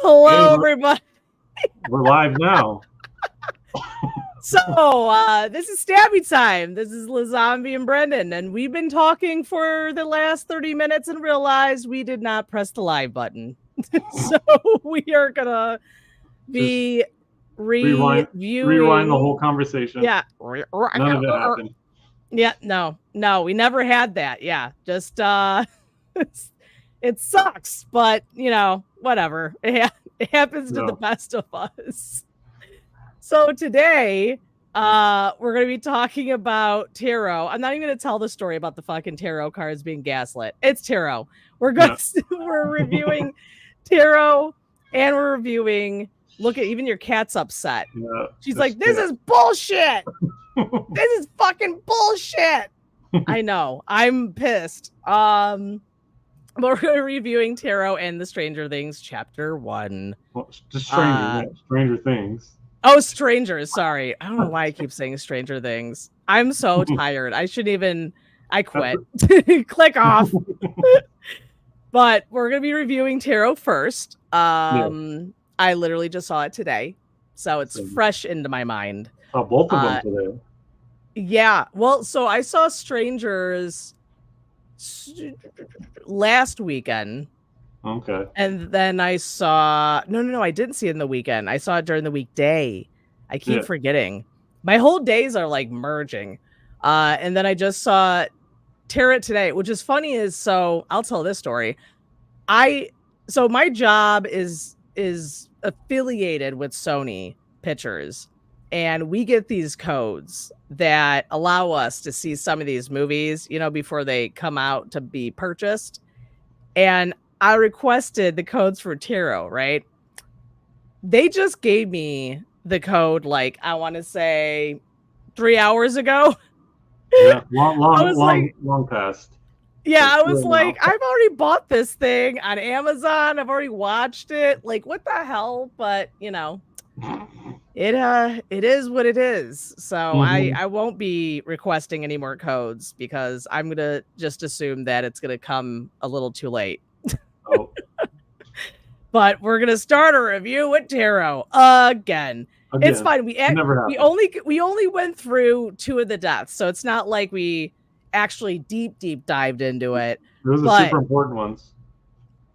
Hey, Hello, everybody. we're live now. So, this is Stabby time. This is Liz0mbie and Brendan, and we've been talking for the last 30 minutes and realized we did not press the live button. So, we are gonna be Rewind reviewing. the whole conversation. Yeah. None of it happened. Yeah, no, we never had that. Yeah, just it sucks, but whatever. It happens to the best of us. So today, we're gonna be talking about tarot. I'm not even gonna tell the story about the fucking tarot cards being gaslit. It's tarot. We're reviewing tarot, and we're reviewing. Look at even your cat's upset. Yeah, She's like, "This is bullshit. This is fucking bullshit." I know. I'm pissed. But we're reviewing tarot and the Stranger Things chapter 1. Well, just Stranger Things. Oh, Strangers. Sorry. I don't know why I keep saying Stranger Things. I'm so tired. I quit. Click off. But we're going to be reviewing tarot first. I literally just saw it today. So it's fresh into my mind. Oh, both of them today. Yeah. Well, so I saw Strangers last weekend. Okay. And then I saw no, I didn't see it in the weekend. I saw it during the weekday. I keep forgetting. My whole days are like merging. And then I just saw Tarot today, which is funny so I'll tell this story. So my job is affiliated with Sony Pictures, and we get these codes that allow us to see some of these movies, before they come out to be purchased. And I requested the codes for tarot, right? They just gave me the code, like, I want to say 3 hours ago. Yeah, long past. Yeah, I was like, I've already bought this thing on Amazon. I've already watched it. Like, what the hell? But, it is what it is. So I won't be requesting any more codes because I'm going to just assume that it's going to come a little too late. Oh. But we're going to start a review with tarot again. It's fine. We only went through 2 of the deaths. So it's not like we actually deep dived into it. Those are super important ones.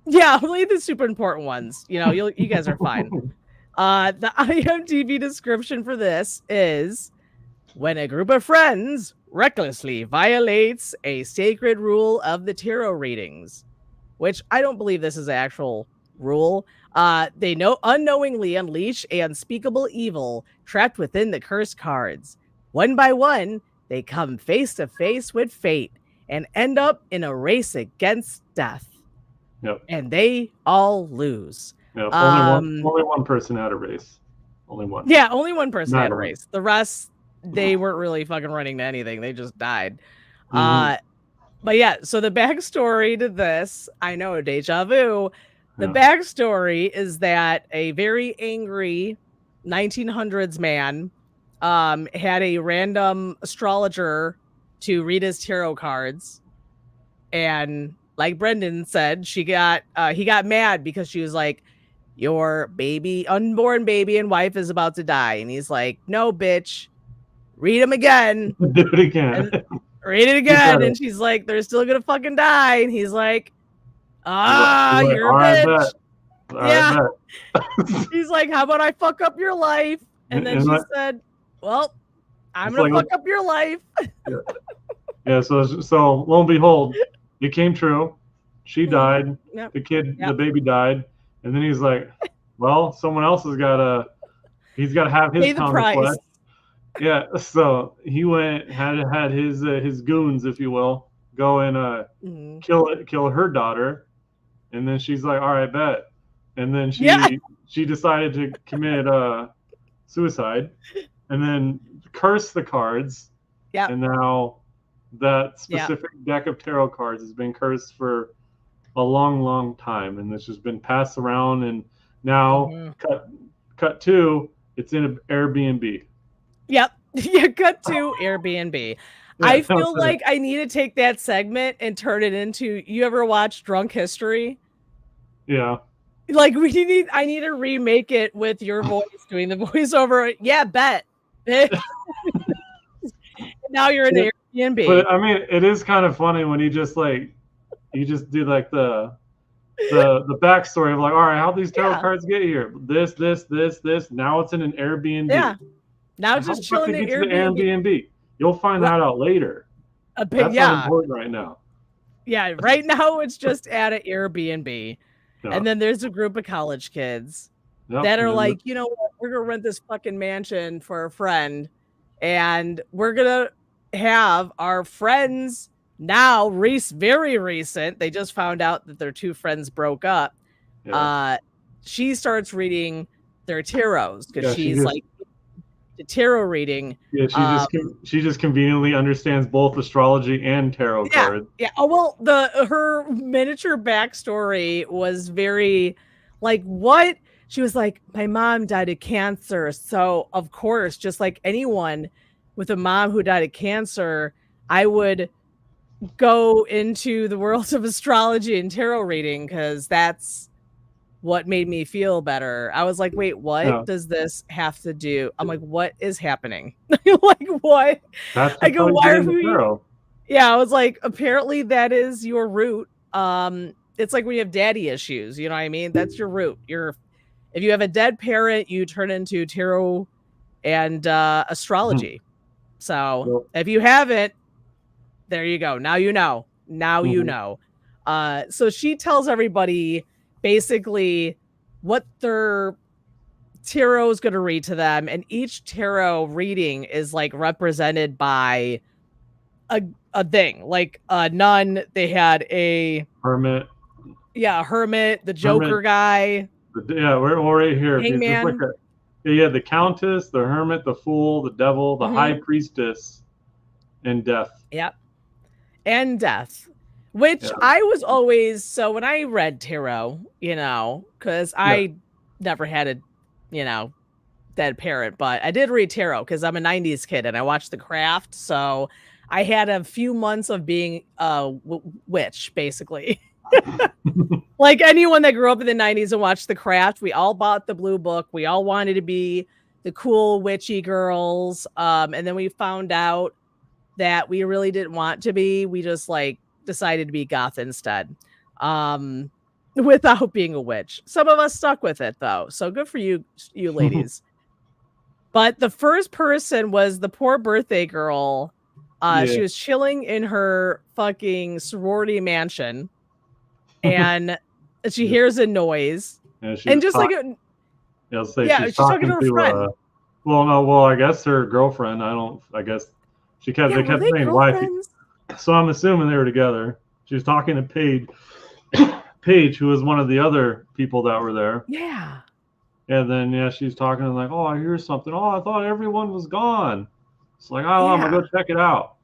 Yeah, only the super important ones. You guys are fine. The IMDb description for this is: when a group of friends recklessly violates a sacred rule of the tarot readings, which I don't believe this is an actual rule. They unknowingly unleash an unspeakable evil trapped within the cursed cards. One by one, they come face to face with fate and end up in a race against death. Yep. And they all lose. Yep. Only one person had a race. Only one. Yeah, only one person had a race. The rest, they weren't really fucking running to anything. They just died. But yeah, so the backstory to this, I know, deja vu. The backstory is that a very angry 1900s man had a random astrologer to read his tarot cards, and like Brendan said, he got mad because she was like, "Your unborn baby and wife is about to die," and he's like, "No, bitch, read them again." Do it again. Read it again, and she's like, "They're still gonna fucking die," and he's like, "You're a bitch." Yeah. He's like, "How about I fuck up your life?" And then she said, "Well, I'm gonna fuck up your life." Yeah. So lo and behold, it came true. She died. Yep. The baby died, and then he's like, "Well, someone else has got to have his pound of flesh." Yeah. So he had his goons, if you will, go and kill her daughter, and then she's like, "All right, bet," and then she decided to commit suicide, and then curse the cards. Yeah. And now that specific deck of tarot cards has been cursed for a long time, and this has been passed around, and now cut to, it's in an Airbnb. Yep. Yeah, cut to Airbnb. Yeah, I feel like I need to take that segment and turn it into, you ever watch Drunk History? Yeah. Like I need to remake it with your voice doing the voiceover. Yeah, bet. Now you're in Airbnb. But I mean, it is kind of funny when you just do like the backstory of like, all right, how these tarot cards get here? This. Now it's in an Airbnb. Yeah. Now just chilling in Airbnb. You'll find that out later. That's not important right now. Yeah, right now it's just at an Airbnb. Yeah. And then there's a group of college kids that are like, you know what, we're gonna rent this fucking mansion for a friend, and we're gonna have our friends now, very recent. They just found out that their two friends broke up. Yeah. She starts reading their tarots because she's like the tarot reading. Yeah, she just conveniently understands both astrology and tarot cards. Yeah. Oh well, her miniature backstory was very like what she was like. My mom died of cancer, so of course, just like anyone with a mom who died of cancer, I would go into the world of astrology and tarot reading because that's what made me feel better. I was like, wait, what does this have to do? I'm like, what is happening? Like, what? I go, why are we? Yeah, I was like, apparently that is your root. It's like when you have daddy issues, you know what I mean? That's your root. If you have a dead parent, you turn into tarot and astrology. So if you haven't, there you go. Now you know. You know. So she tells everybody basically what their tarot is going to read to them, and each tarot reading is like represented by a thing. Like a nun, they had a hermit. Yeah, a hermit, the Joker guy. Yeah, we're right here. Hangman. Yeah, the Countess, the Hermit, the Fool, the Devil, the High Priestess, and Death. Yep. And Death. Which I was always, so when I read tarot, you know, because I never had a, you know, dead parent, but I did read tarot because I'm a 90s kid and I watched The Craft. So I had a few months of being a witch, basically. Like anyone that grew up in the 90s and watched The Craft, we all bought the blue book. We all wanted to be the cool witchy girls. And then we found out that we really didn't want to be. We just like decided to be goth instead, without being a witch. Some of us stuck with it though. So good for you ladies. But the first person was the poor birthday girl. She was chilling in her fucking sorority mansion and she hears a noise. And just like she's talking to her friend. I guess her girlfriend. I guess they kept saying wife. So I'm assuming they were together. She was talking to Paige, who was one of the other people that were there. Yeah. And then she's talking and like, oh, I hear something. Oh, I thought everyone was gone. It's like, oh, I'm gonna go check it out.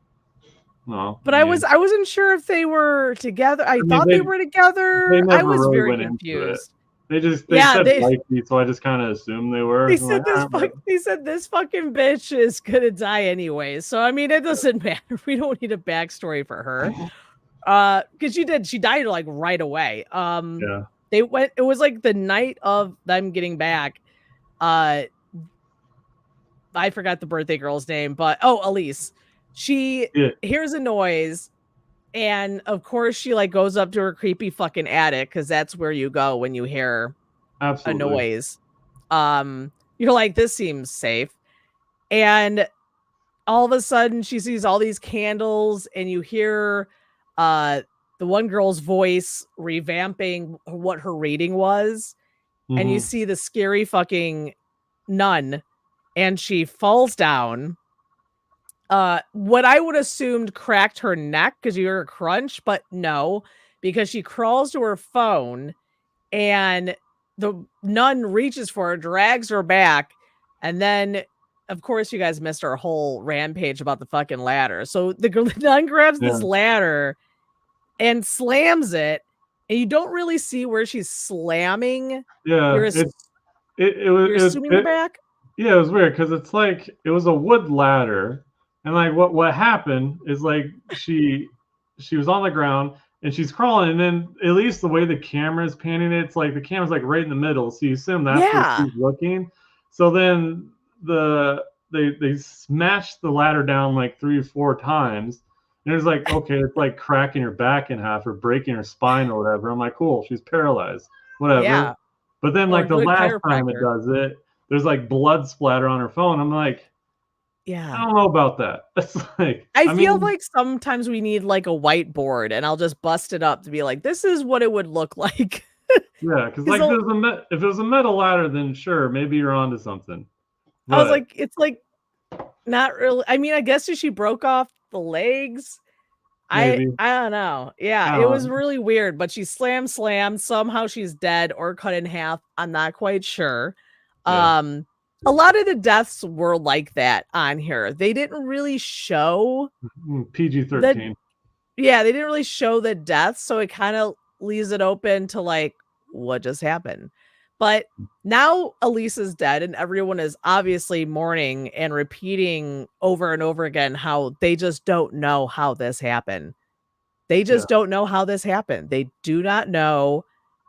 No. But I wasn't sure if they were together. I thought they were together. I was really very confused. They said wifey, so I just kind of assumed they were. They said this fucking bitch is gonna die anyway. So I mean, it doesn't matter. We don't need a backstory for her. Because she died like right away. It was like the night of them getting back. I forgot the birthday girl's name, but Elise. She hears a noise. And of course, she like goes up to her creepy fucking attic because that's where you go when you hear a noise. You're like, this seems safe. And all of a sudden, she sees all these candles, and you hear the one girl's voice revamping what her reading was. And you see the scary fucking nun, and she falls down. What I would assumed cracked her neck because you hear a crunch, but no, because she crawls to her phone and the nun reaches for her, drags her back, and then of course you guys missed our whole rampage about the fucking ladder. So the nun grabs this ladder and slams it, and you don't really see where she's slamming. Yeah, you're assuming the back. Yeah, it was weird because it's like it was a wood ladder. And like what happened is like she was on the ground and she's crawling, and then at least the way the camera is panning it, it's like the camera's like right in the middle, so you assume that's where she's looking. So then they smashed the ladder down like 3 or 4 times, and it's like, okay, it's like cracking her back in half or breaking her spine or whatever. I'm like, cool, she's paralyzed, whatever. Yeah. But then like the last time it does it, there's like blood splatter on her phone. I'm like, yeah, I don't know about that. It's like I feel like sometimes we need like a whiteboard, and I'll just bust it up to be like, this is what it would look like. Yeah, because like if it was a metal ladder, then sure, maybe you're onto something. But I was like, it's like not really. I mean, I guess she broke off the legs. Maybe. I don't know. Yeah, it was really weird. But she slammed. Somehow she's dead or cut in half. I'm not quite sure. Yeah. A lot of the deaths were like that on here. They didn't really show PG-13. Yeah, they didn't really show the deaths, so it kind of leaves it open to like what just happened. But now Elise is dead, and everyone is obviously mourning and repeating over and over again how they just don't know how this happened. They just don't know how this happened. They do not know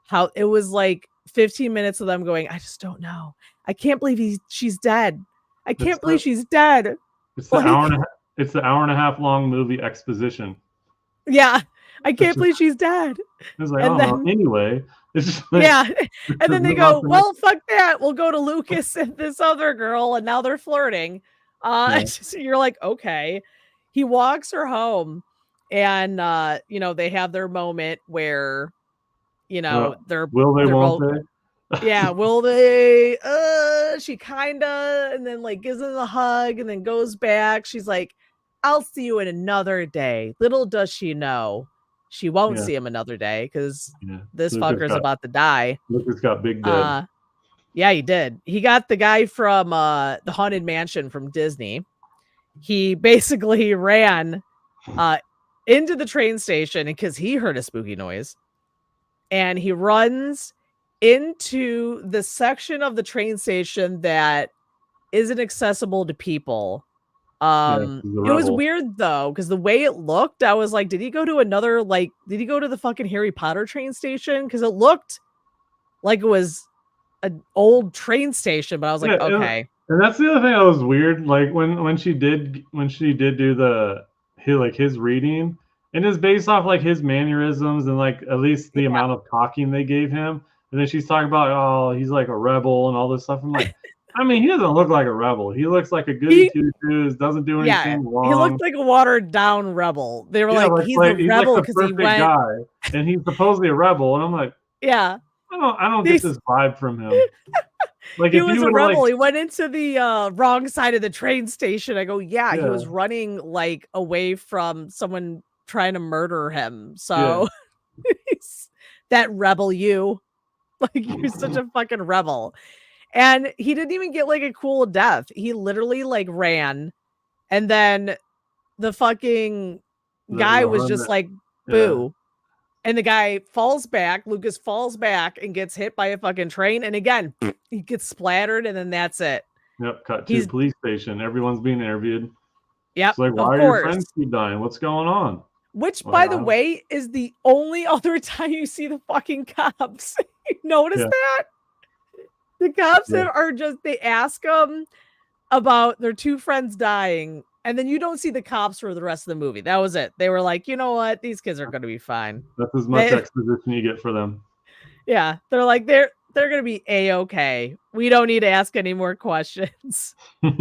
how. It was like 15 minutes of them going, I just don't know. I can't believe she's dead. I can't believe she's dead. It's the hour and a half long movie exposition. Yeah. I can't believe she's dead. It's like, anyway. It's just like, yeah. And then they go, well, fuck that. We'll go to Lucas and this other girl, and now they're flirting. So you're like, okay. He walks her home, and they have their moment where, they're won't they? Yeah, will they? She kinda, and then like gives him a hug, and then goes back. She's like, I'll see you in another day. Little does she know, she won't see him another day because this fucker's about to die. Lucas got big dead. Yeah, he did. He got the guy from the Haunted Mansion from Disney. He basically ran into the train station because he heard a spooky noise, and he runs into the section of the train station that isn't accessible to people. It was weird though, because the way it looked, I was like, did he go to the fucking Harry Potter train station? Because it looked like it was an old train station, but I was like, okay. And that's the other thing that was weird. Like when she did do his reading, and it's based off like his mannerisms and like at least the amount of talking they gave him. And then she's talking about, oh, he's like a rebel and all this stuff. I'm like, I mean, he doesn't look like a rebel. He looks like a goody two-shoes, doesn't do anything wrong. He looked like a watered-down rebel. They were he's a rebel because he went. Guy, and he's supposedly a rebel. And I'm like, I don't get this vibe from him. Like he was a rebel. He went into the wrong side of the train station. I go, he was running like away from someone trying to murder him. So he's that rebel you. Like, you're such a fucking rebel. And he didn't even get like a cool death. He literally like ran, and then the fucking guy was just like, boo. And the guy falls back. Lucas falls back and gets hit by a fucking train. And again, he gets splattered, and then that's it. Yep. Cut to the police station. Everyone's being interviewed. Yep. It's like, why are your friends keep dying? What's going on? Which, by the way, is the only other time you see the fucking cops. You notice that? The cops are just, they ask them about their 2 friends dying, and then you don't see the cops for the rest of the movie. That was it. They were like, you know what? These kids are going to be fine. That's as much exposition you get for them. Yeah. They're like, they're going to be A-okay. We don't need to ask any more questions. I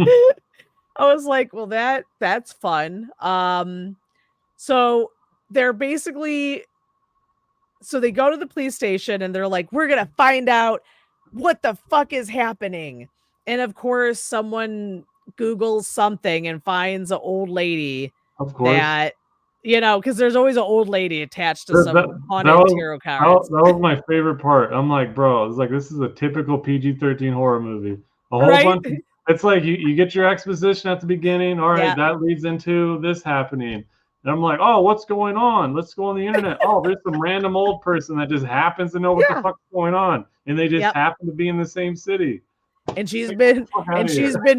was like, well, that's fun. So they're basically, so they go to the police station, and they're like, we're going to find out what the fuck is happening. And of course, someone Googles something and finds an old lady. Of course. That, because there's always an old lady attached to some haunted tarot cards. That was my favorite part. I'm like, bro, it's like, this is a typical PG-13 horror movie. A whole bunch. It's like you get your exposition at the beginning. All right, that leads into this happening. And I'm like, oh, what's going on? Let's go on the internet. Oh, there's some random old person that just happens to know what the fuck's going on. And they just happen to be in the same city. and she's been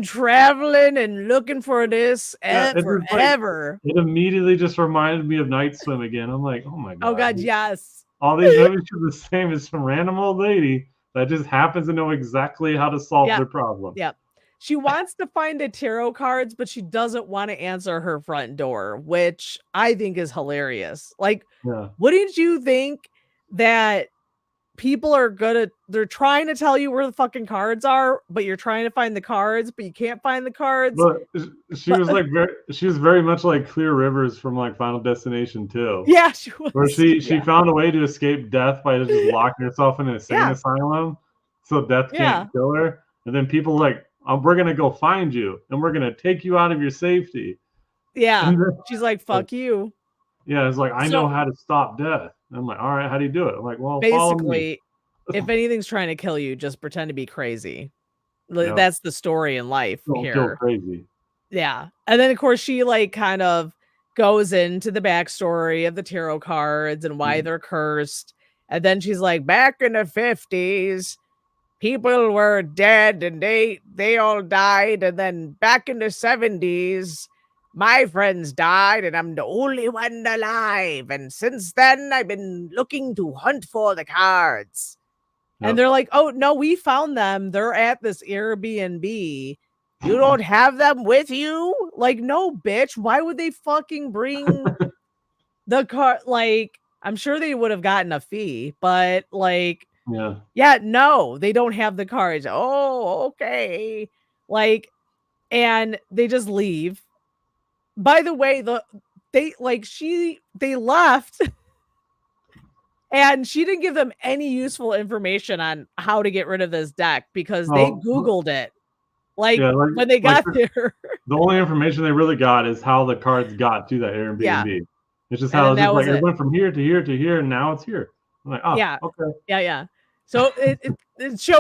traveling and looking for this forever. It immediately just reminded me of Night Swim again. I'm like, oh my god. Oh god, yes. All these movies are the same as some random old lady that just happens to know exactly how to solve their problem. Yep. She wants to find the tarot cards, but she doesn't want to answer her front door, which I think is hilarious. Like, wouldn't you think that people are they're trying to tell you where the fucking cards are, but you're trying to find the cards, but you can't find the cards? But she was very much like Clear Rivers from like Final Destination 2. Yeah, she was. Where she found a way to escape death by just locking herself in an insane asylum, so death can't kill her. And then people like, we're gonna go find you, and we're gonna take you out of your safety. Yeah, she's like, "Fuck you." Yeah, it's like, I know how to stop death. And I'm like, all right, how do you do it? I'm like, well, basically, if anything's trying to kill you, just pretend to be crazy. That's the story in life here. Don't feel crazy. Yeah, and then of course she like kind of goes into the backstory of the tarot cards and why they're cursed, and then she's like, back in the 50s. People were dead and they all died, and then back in the 70s, my friends died and I'm the only one alive. And since then, I've been looking to hunt for the cards. Yep. And they're like, oh, no, we found them. They're at this Airbnb. You don't have them with you? Like, no, bitch. Why would they fucking bring the car? Like, I'm sure they would have gotten a fee, but like, yeah, no, they don't have the cards. Oh, okay. Like, and they just leave. By the way, they left and she didn't give them any useful information on how to get rid of this deck because they Googled it. Like when they got there. The only information they really got is how the cards got to that Airbnb. Yeah. It's just how it went from here to here to here, and now it's here. I'm like, oh, yeah, okay. Yeah. So it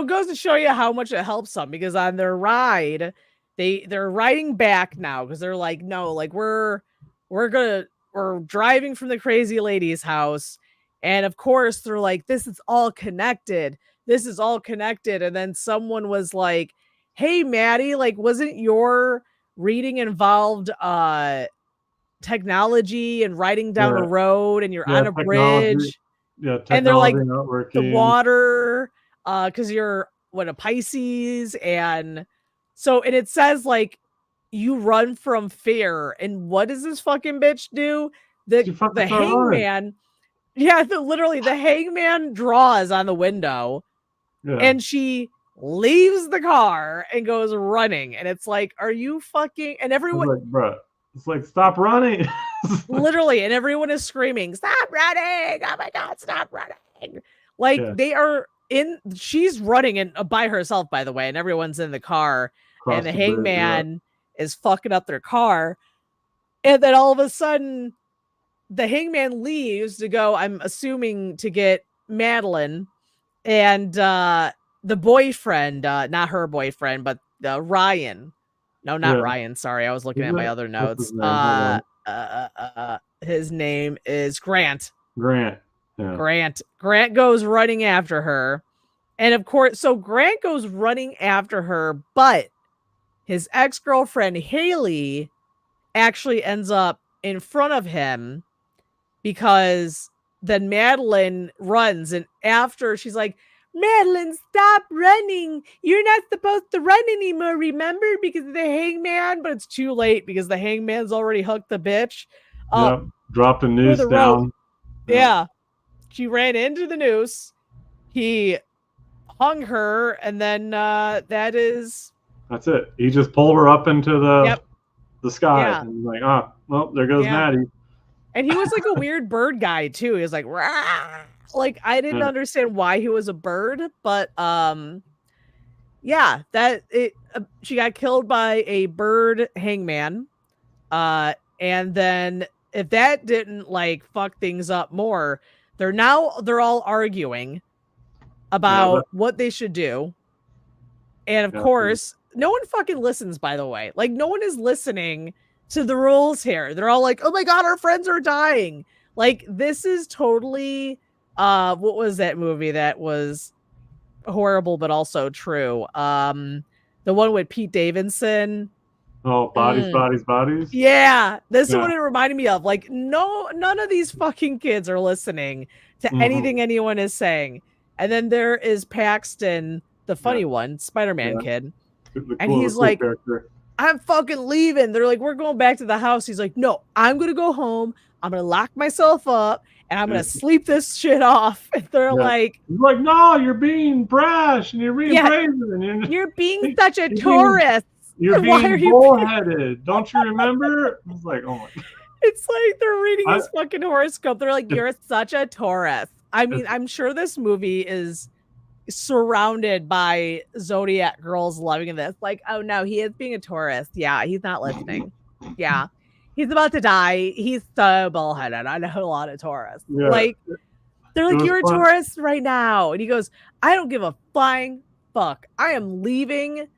goes to show you how much it helps them, because on their ride, they're riding back now because they're like, no, like we're driving from the crazy lady's house, and of course they're like, this is all connected. And then someone was like, hey, Maddie, like, wasn't your reading involved technology and riding down a road, and you're on a bridge? Yeah, and they're like, the water, because you're a Pisces, and so, and it says like you run from fear. And what does this fucking bitch do? The hangman, literally the hangman draws on the window, and she leaves the car and goes running. And it's like, are you fucking? And everyone, like, bruh, it's like, stop running. Literally, and everyone is screaming, stop running! Oh my god, stop running! Like she's running by herself, by the way, and everyone's in the car, and the hangman is fucking up their car. And then all of a sudden, the hangman leaves to go, I'm assuming, to get Madeline, and the boyfriend, not her boyfriend, but Ryan. No, not Ryan. Sorry, I was looking at my other notes. His name is Grant. Grant. Yeah. Grant goes running after her. And of course, so Grant goes running after her, but his ex-girlfriend Haley actually ends up in front of him, because then Madeline runs, and after she's like, Madeline, stop running. You're not supposed to run anymore, remember? Because of the hangman. But it's too late because the hangman's already hooked the bitch. Dropped a noose down. Yeah. She ran into the noose. He hung her, and then that's it. He just pulled her up into the sky. Yeah. And like, well, there goes Maddie. And he was like a weird bird guy too. He was like, rah! Like, I didn't understand why he was a bird, but she got killed by a bird hangman. And then if that didn't like fuck things up more, they're all arguing about what they should do. And of course, no one fucking listens, by the way. Like, no one is listening to the rules here. They're all like, oh my god, our friends are dying. Like, this is totally what was that movie that was horrible but also true? The one with Pete Davidson. Oh, bodies. Yeah, this is what it reminded me of. Like, none of these fucking kids are listening to anything anyone is saying. And then there is Paxton, the funny one, Spider-Man kid. And he's like, character. I'm fucking leaving. They're like, we're going back to the house. He's like, no, I'm going to go home. I'm going to lock myself up and I'm going to sleep this shit off. And they're like, no, you're being brash and you're being brazen. And you're being such a tourist. You're being bullheaded. Don't you remember? I was like, oh my God. It's like they're reading his fucking horoscope. They're like, you're such a Taurus. I mean, I'm sure this movie is surrounded by Zodiac girls loving this. Like, oh no, he is being a Taurus. Yeah, he's not listening. Yeah, he's about to die. He's so bullheaded. I know a lot of Taurus. Yeah. Like, they're like, you're a Taurus right now. And he goes, I don't give a flying fuck. I am leaving.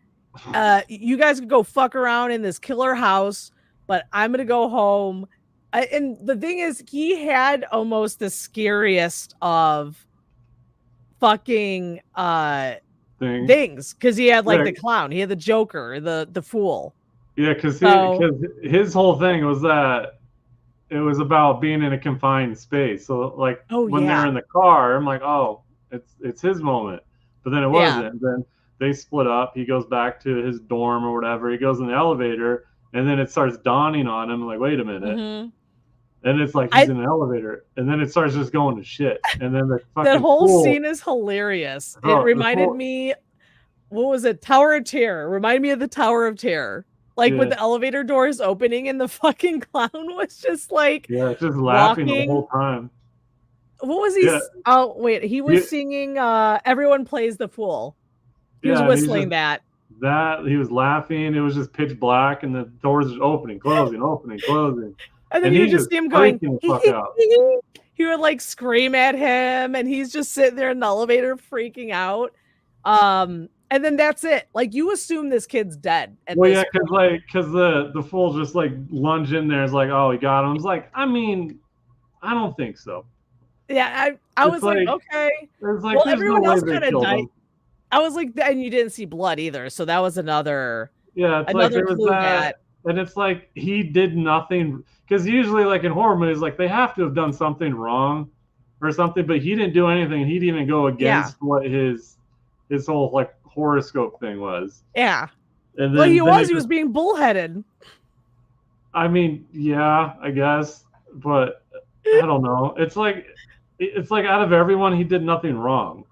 You guys can go fuck around in this killer house, but I'm gonna go home. And the thing is, he had almost the scariest of fucking things, because he had like the clown, he had the Joker, the fool. Yeah, because his whole thing was that it was about being in a confined space. So like when they're in the car, I'm like, oh, it's his moment, but then it wasn't. Then they split up. He goes back to his dorm or whatever. He goes in the elevator, and then it starts dawning on him. Like, wait a minute. And it's like he's in an elevator, and then it starts just going to shit. And then that whole scene is hilarious. It reminded me, what was it? Tower of Terror. Reminded me of the Tower of Terror. Like with the elevator doors opening, and the fucking clown was just like, just laughing the whole time. What was he? Oh wait, he was singing "Everyone Plays the Fool." He was whistling that he was laughing. It was just pitch black, and the doors are opening, closing, opening, closing. And then you would just see him going, he would like scream at him, and he's just sitting there in the elevator freaking out. And then that's it. Like, you assume this kid's dead. Because the fool just like lunge in there. It's like, oh, he got him. It's like, I mean, I don't think so. Yeah, I was like, okay. Well, everyone else kind of died. I was like, and you didn't see blood either, so that was another clue that. And it's like he did nothing, because usually like in horror movies, like they have to have done something wrong or something, but he didn't do anything. He didn't even go against what his whole like horoscope thing was. Yeah. And then, he was being bullheaded. I mean, yeah, I guess, but I don't know. It's like out of everyone, he did nothing wrong.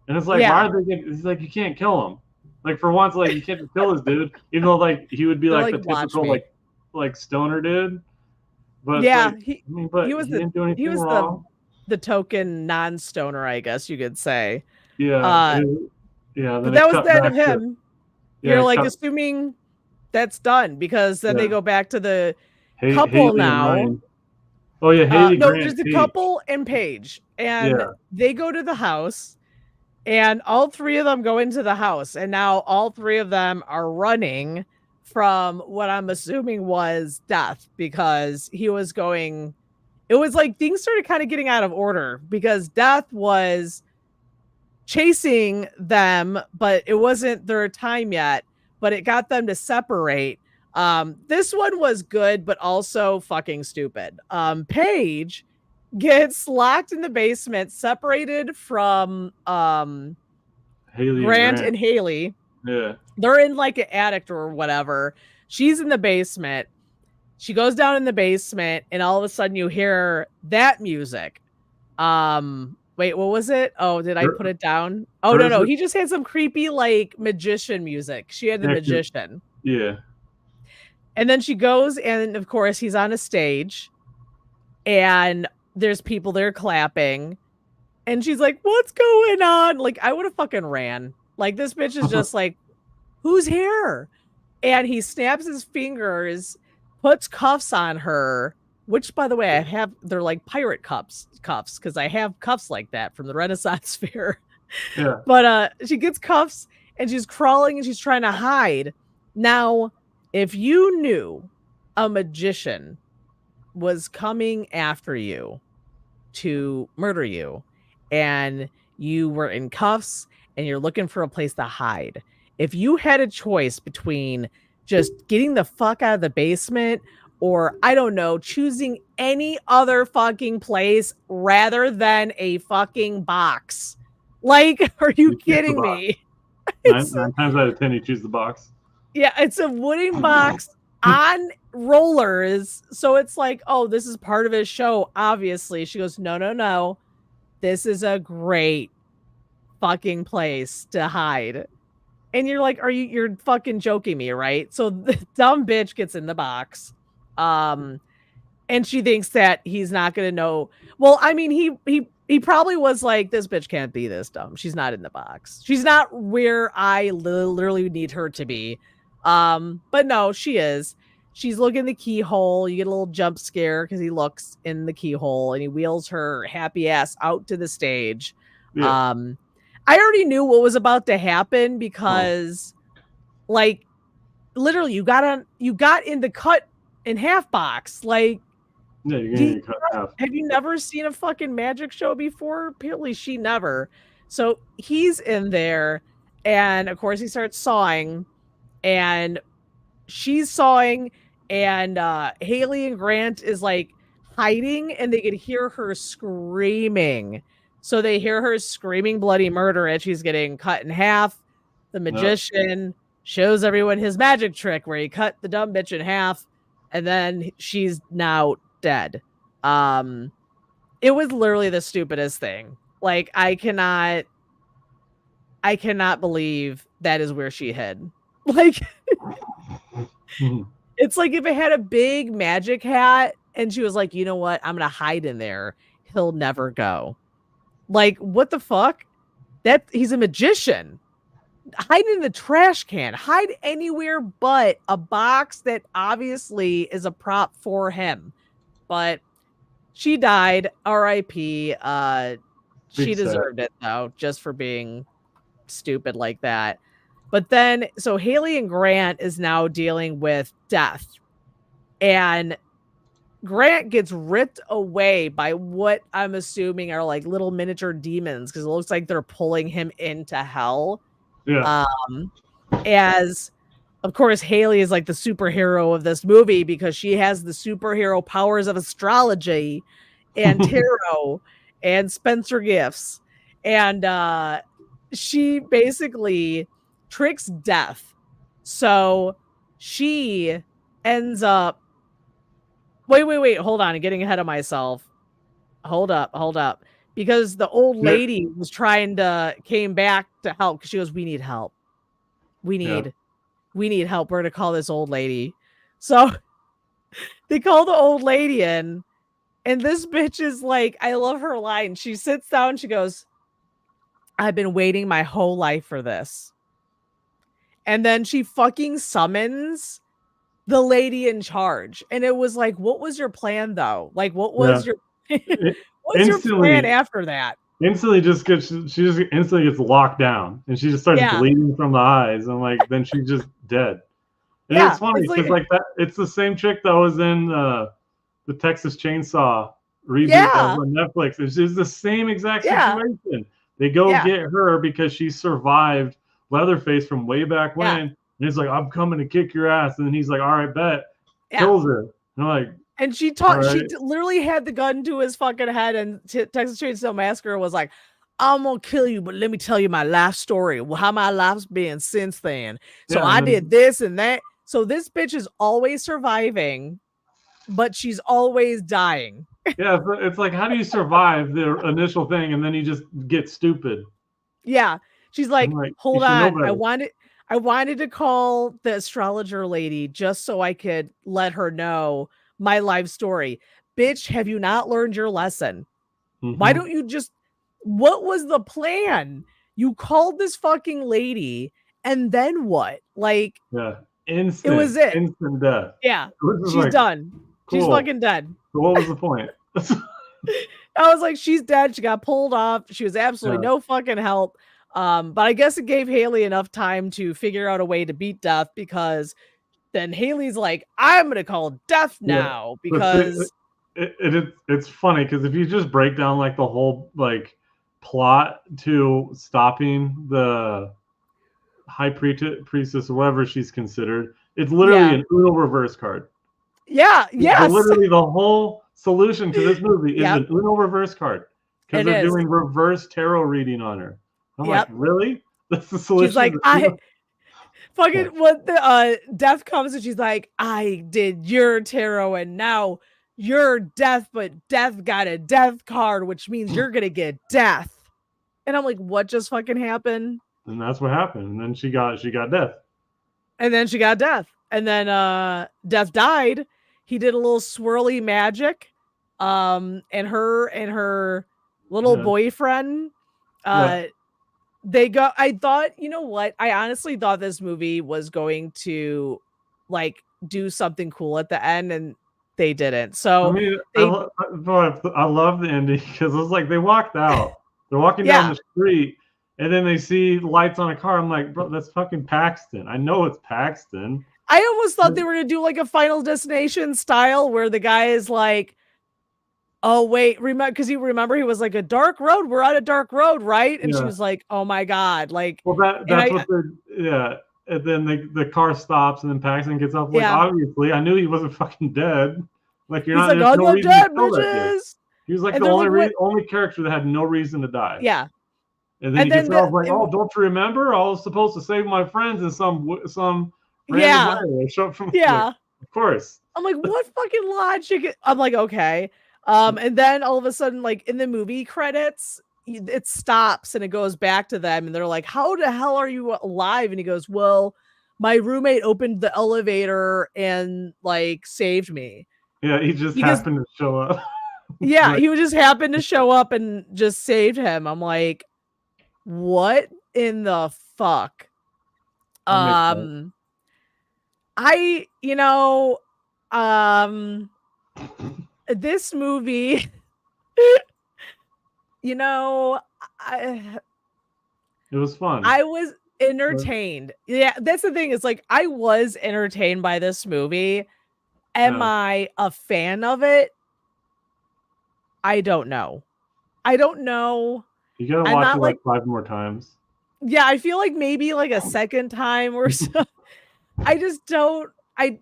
And it's like, why are they? It's like, you can't kill him. Like, for once, like, you can't kill this dude, even though like he would be like the typical like stoner dude. But he was wrong. the token non-stoner, I guess you could say. Yeah. But that was the end of him. You're like assuming that's done, because then they go back to the couple Haley now. Oh yeah, Haley. No, there's the couple and Paige, and they go to the house. And all three of them go into the house, and now all three of them are running from what I'm assuming was death, because he was going. It was like things started kind of getting out of order, because death was chasing them, but it wasn't their time yet. But it got them to separate. This one was good, but also fucking stupid. Paige gets locked in the basement, separated from Grant and Haley. Yeah. They're in like an attic or whatever. She's in the basement. She goes down in the basement, and all of a sudden you hear that music. Wait, what was it? Oh, did I put it down? Oh, no. He just had some creepy like magician music. She had the magician. Yeah. And then she goes, and of course he's on a stage, and there's people there clapping, and she's like, what's going on? Like, I would have fucking ran. Like, this bitch is just like, who's here? And he snaps his fingers, puts cuffs on her, which, by the way, they're like pirate cuffs, because I have cuffs like that from the Renaissance fair. Yeah. But she gets cuffs, and she's crawling, and she's trying to hide. Now, if you knew a magician was coming after you to murder you, and you were in cuffs, and you're looking for a place to hide, if you had a choice between just getting the fuck out of the basement or, I don't know, choosing any other fucking place rather than a fucking box. Like, are you kidding me? Nine times out of 10, you choose the box. Yeah, it's a wooden box on rollers. So it's like, oh, this is part of his show, obviously. She goes, no. This is a great fucking place to hide. And you're like, you're fucking joking me, right? So the dumb bitch gets in the box. And she thinks that he's not gonna know. Well, I mean, he probably was like, this bitch can't be this dumb. She's not in the box. She's not where I literally need her to be. But no, she is. She's looking in the keyhole. You get a little jump scare because he looks in the keyhole and he wheels her happy ass out to the stage. Yeah. I already knew what was about to happen because, like, literally, you got in the cut in half box. Like, yeah, you're getting cut in half. Have you never seen a fucking magic show before? Apparently, she never. So he's in there, and of course, he starts sawing, and she's sawing, and Haley and Grant is like hiding, and they could hear her screaming. So they hear her screaming bloody murder as she's getting cut in half. The magician shows everyone his magic trick where he cut the dumb bitch in half, and then she's now dead. It was literally the stupidest thing. Like, I cannot believe that is where she hid. Like, it's like if it had a big magic hat and she was like, you know what? I'm going to hide in there. He'll never go. Like, what the fuck? He's a magician. Hide in the trash can. Hide anywhere but a box that obviously is a prop for him. But she died. R.I.P. She deserved it, though, just for being stupid like that. But then, so Haley and Grant is now dealing with death. And Grant gets ripped away by what I'm assuming are like little miniature demons, because it looks like they're pulling him into hell. Yeah. As of course Haley is like the superhero of this movie because she has the superhero powers of astrology and tarot and Spencer gifts. And she basically tricks death. So she ends up Wait, hold on. I'm getting ahead of myself. Hold up. Because the old lady came back to help because she goes, we need help. We need help. We're going to call this old lady. So they call the old lady in, and this bitch is like, I love her line. She sits down, she goes, I've been waiting my whole life for this. And then she fucking summons the lady in charge. And it was like, what was your plan though? Like, what was your what's your plan after that? She just instantly gets locked down and she just starts bleeding from the eyes, and like then she's just dead. And it's funny because like that, it's the same chick that was in the Texas Chainsaw reboot on Netflix. It's just the same exact situation. They go get her because she survived Leatherface from way back when. And he's like, I'm coming to kick your ass. And then he's like, all right, bet. Kills her. And I'm like, and she she literally had the gun to his fucking head. And Texas Chainsaw Massacre was like, I'm going to kill you, but let me tell you my life story. How my life's been since then. So I did this and that. So this bitch is always surviving, but she's always dying. Yeah, it's like, how do you survive the initial thing and then you just get stupid? Yeah. She's like hold on. I wanted to call the astrologer lady just so I could let her know my life story. Bitch, have you not learned your lesson? Mm-hmm. Why don't you just... What was the plan? You called this fucking lady, and then what? Like... Yeah. It was it. Instant death. Yeah. She's done. Cool. She's fucking dead. So what was the point? I was like, she's dead. She got pulled off. She was absolutely no fucking help. But I guess it gave Haley enough time to figure out a way to beat death, because then Haley's like, I'm going to call death now because it's funny because if you just break down like the whole like plot to stopping the high priestess or whatever she's considered. It's literally an Uno reverse card. Yeah, yes. Literally the whole solution to this movie is an Uno reverse card. Because they're doing reverse tarot reading on her. I'm like, really? That's the solution? She's like, fucking what the death comes and she's like, I did your tarot and now you're death, but death got a death card, which means you're gonna get death. And I'm like, what just fucking happened? And that's what happened. And then she got death. And then she got death. And then death died. He did a little swirly magic. And her little boyfriend, they go. I thought, you know what? I honestly thought this movie was going to like do something cool at the end, and they didn't. So I mean, I love the ending because it was like they walked out. They're walking down the street, and then they see lights on a car. I'm like, bro, that's fucking Paxton. I know it's Paxton. I almost thought they were gonna do like a Final Destination style where the guy is like, oh wait, remember, because you remember he was like, a dark road. We're on a dark road, right? And she was like, oh my god, like. Well, that's what they're And then the car stops, and then Paxton gets up. Like, obviously, I knew he wasn't fucking dead. Like, you're not. Like, I'm not dead, bitches. He was like the only character that had no reason to die. Yeah. And then he gets out like, oh, don't you remember? I was supposed to save my friends in some random way. Like, of course. I'm like, what fucking logic? I'm like, okay. And then all of a sudden, like in the movie credits, it stops and it goes back to them, and they're like, how the hell are you alive? And he goes, well, my roommate opened the elevator and like saved me. Yeah, he just happened to show up. Yeah, he just happened to show up and just saved him. I'm like, what in the fuck? This movie, it was fun. I was entertained. Yeah, that's the thing. It's like, I was entertained by this movie. Am I a fan of it? I don't know. You gotta watch it like 5 more times. Yeah, I feel like maybe like a second time or so. I just don't.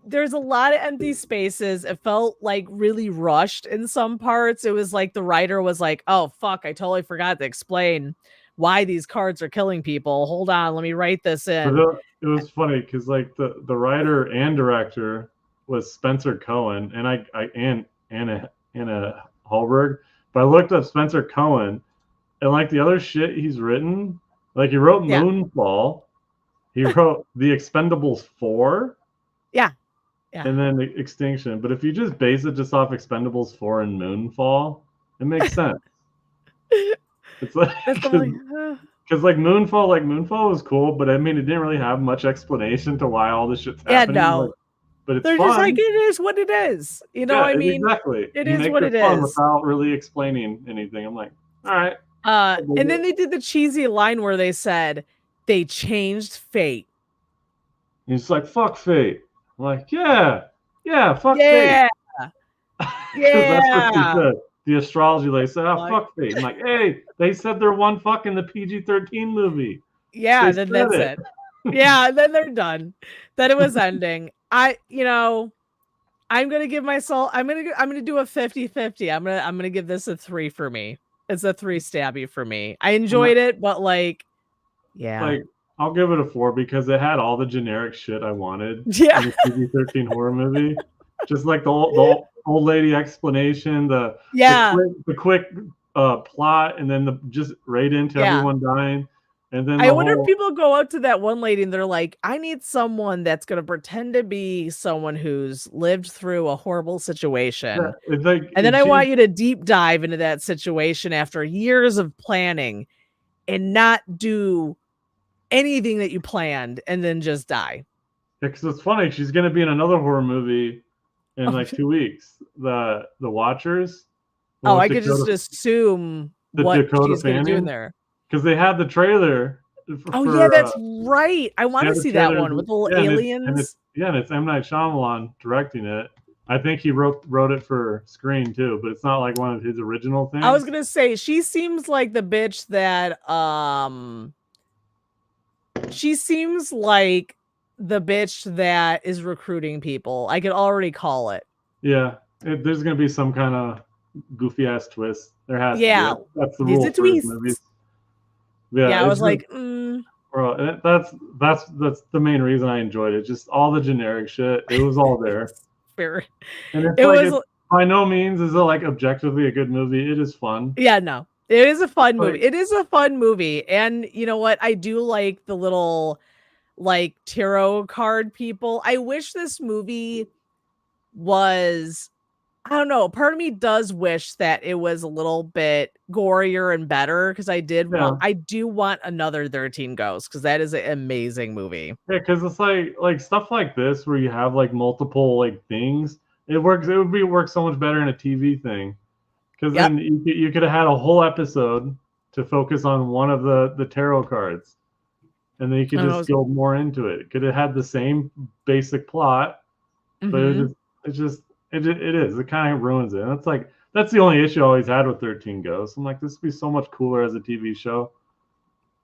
There's a lot of empty spaces. It felt like really rushed in some parts. It was like the writer was like, oh fuck, I totally forgot to explain why these cards are killing people. Hold on, let me write this in. It was funny because like the writer and director was Spencer Cohen and Anna Hallberg, but I looked up Spencer Cohen, and like the other shit he's written, like he wrote Moonfall, he wrote The Expendables 4, and then the Extinction. But if you just base it just off Expendables 4 and Moonfall, it makes sense. It's like because like Moonfall was cool, but I mean it didn't really have much explanation to why all this shit's happening. Yeah, no. Like, but it's They're fun. just like, it is what it is. You know what I mean? Exactly. It is what it is. Without really explaining anything. I'm like, all right. And then they did the cheesy line where they said they changed fate. And it's like, fuck fate. I'm like, fuck fate. That's what they said. The astrology lady said, fuck fate. I'm like, hey, they said they're one fuck in the PG-13 movie. Yeah, then that's it. Yeah, then they're done. Then it was ending. I'm gonna give myself. I'm gonna do a 50-50. I'm gonna give this a 3 for me. It's a 3 Stabby for me. I enjoyed it, but like, like I'll give it a 4 because it had all the generic shit I wanted. Yeah, in a PG-13 horror movie. Just like the old lady explanation, the quick plot, and then just right into everyone dying. And then I wonder if people go up to that one lady and they're like, I need someone that's going to pretend to be someone who's lived through a horrible situation. Yeah, and then I want you to deep dive into that situation after years of planning and not do anything that you planned and then just die. Yeah, because it's funny. She's going to be in another horror movie in like 2 weeks. The Watchers. I could just assume what she's going to do in there. Because they had the trailer. That's right. I want to see that one with the little aliens. And it's M. Night Shyamalan directing it. I think he wrote it for screen too, but it's not like one of his original things. I was gonna say she seems like the bitch that She seems like the bitch that is recruiting people. I could already call it. Yeah, there's gonna be some kind of goofy ass twist. There has to be. That's the These rule are for his twists. movies. Yeah, I was like, bro, that's the main reason I enjoyed it. Just all the generic shit. It was all there. Fair. And it's by no means is it like objectively a good movie. It is fun. Yeah, no. It is a fun movie. It is a fun movie. And you know what? I do like the little like tarot card people. I wish this movie was, I don't know, part of me does wish that it was a little bit gorier and better, because I do want another 13 Ghosts, because that is an amazing movie. Yeah, because it's like stuff like this where you have like multiple like things. It would work so much better in a TV thing, because then you could have had a whole episode to focus on one of the tarot cards, and then you could just go more into it. Could have had the same basic plot, but it kind of ruins it. And that's the only issue I always had with 13 Ghosts. I'm like, this would be so much cooler as a TV show.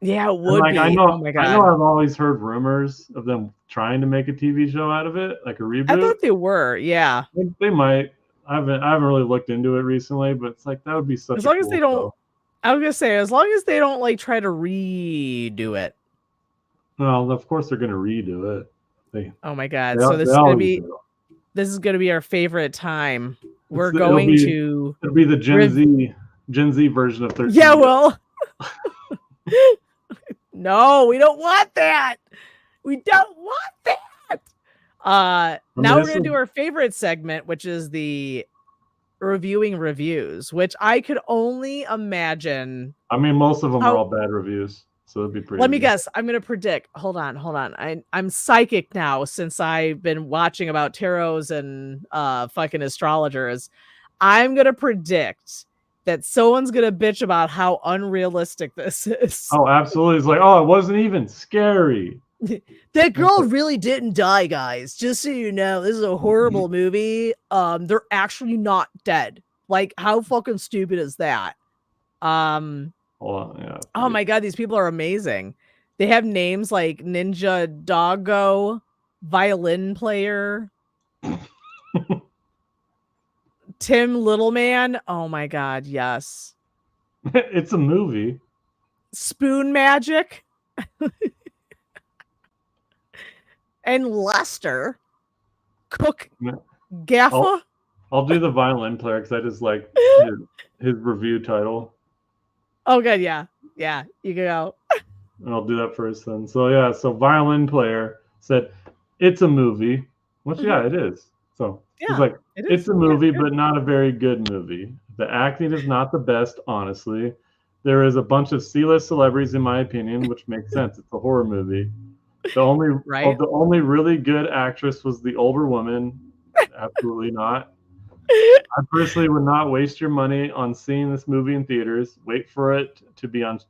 Yeah, it would be. I know, oh my God. I know I've always heard rumors of them trying to make a TV show out of it, like a reboot. I thought they were, yeah. They might. I haven't really looked into it recently, but it's like that would be such as long as they don't. I was gonna say, as long as they don't like try to redo it. Well, of course they're gonna redo it. Oh my God! So this is gonna be our favorite time. It'll be the Gen Z version of 13. Yeah, well. No, we don't want that. We don't want that. Now we're gonna do our favorite segment, which is the reviewing reviews, which I could only imagine. I mean, most of them are all bad reviews, so it'd be pretty. Let me guess. I'm gonna predict. Hold on. I'm psychic now, since I've been watching about tarots and fucking astrologers. I'm gonna predict that someone's gonna bitch about how unrealistic this is. Oh, absolutely. It's like, oh, it wasn't even scary. That girl really didn't die, guys. Just so you know, this is a horrible movie. They're actually not dead. Like, how fucking stupid is that? Hold on, yeah. Oh my God, these people are amazing. They have names like Ninja Doggo, violin player, Tim Littleman. Oh my God, yes. It's a movie. Spoon Magic. And Lester. Cook Gaffa. I'll do the violin player because I just like his review title. Oh, good. Yeah. Yeah. You can go. And I'll do that first then. So, yeah. So, violin player said, it's a movie. Which, yeah, it is. So, he's like, it's a movie, but not a very good movie. The acting is not the best, honestly. There is a bunch of C-list celebrities, in my opinion, which makes sense. It's a horror movie. The only really good actress was the older woman. Absolutely not. I personally would not waste your money on seeing this movie in theaters. Wait for it to be on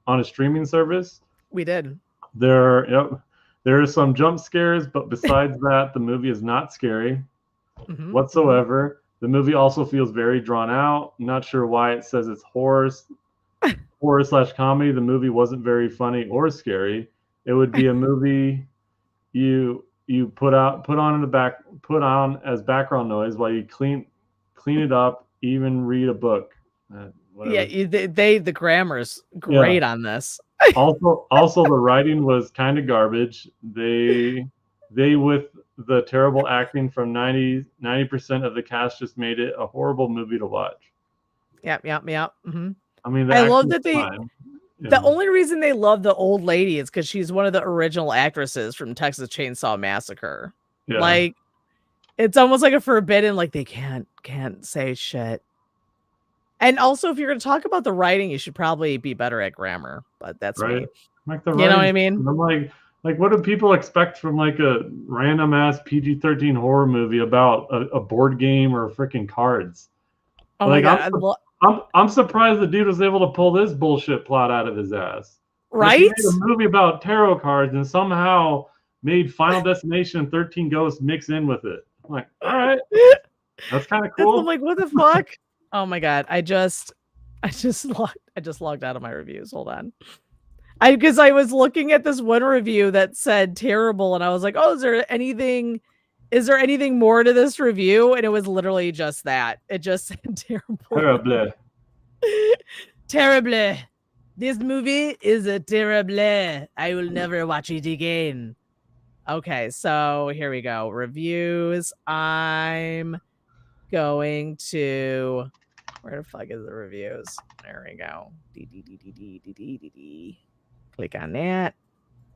a streaming service. We did. There are some jump scares, but besides that, the movie is not scary whatsoever. The movie also feels very drawn out. Not sure why it says it's horror/comedy. The movie wasn't very funny or scary. It would be a movie you put on as background noise while you clean it up, even read a book. The grammar's great on this. also the writing was kind of garbage. They with the terrible acting from 90% of the cast just made it a horrible movie to watch. Yep. Mm-hmm. I mean, I love that the only reason they love the old lady is because she's one of the original actresses from Texas Chainsaw Massacre. Yeah. Like, it's almost like a forbidden, like they can't say shit. And also, if you're going to talk about the writing, you should probably be better at grammar. But that's right. Me. Like the you know what I mean? I'm like, what do people expect from like a random ass PG-13 horror movie about a board game or freaking cards? Oh my God. I'm surprised the dude was able to pull this bullshit plot out of his ass. Right? He made a movie about tarot cards and somehow made Final Destination and 13 Ghosts mix in with it. I'm like, all right, that's kind of cool. I'm like, what the fuck? Oh my God, I just logged out of my reviews. Hold on. Because I was looking at this one review that said terrible, and I was like, oh, is there anything more to this review? And it was literally just that. It just said terrible. Terrible. Terrible. This movie is a terrible. I will never watch it again. Okay, so here we go. Reviews. I'm going to... Where the fuck is the reviews? There we go. Click on that.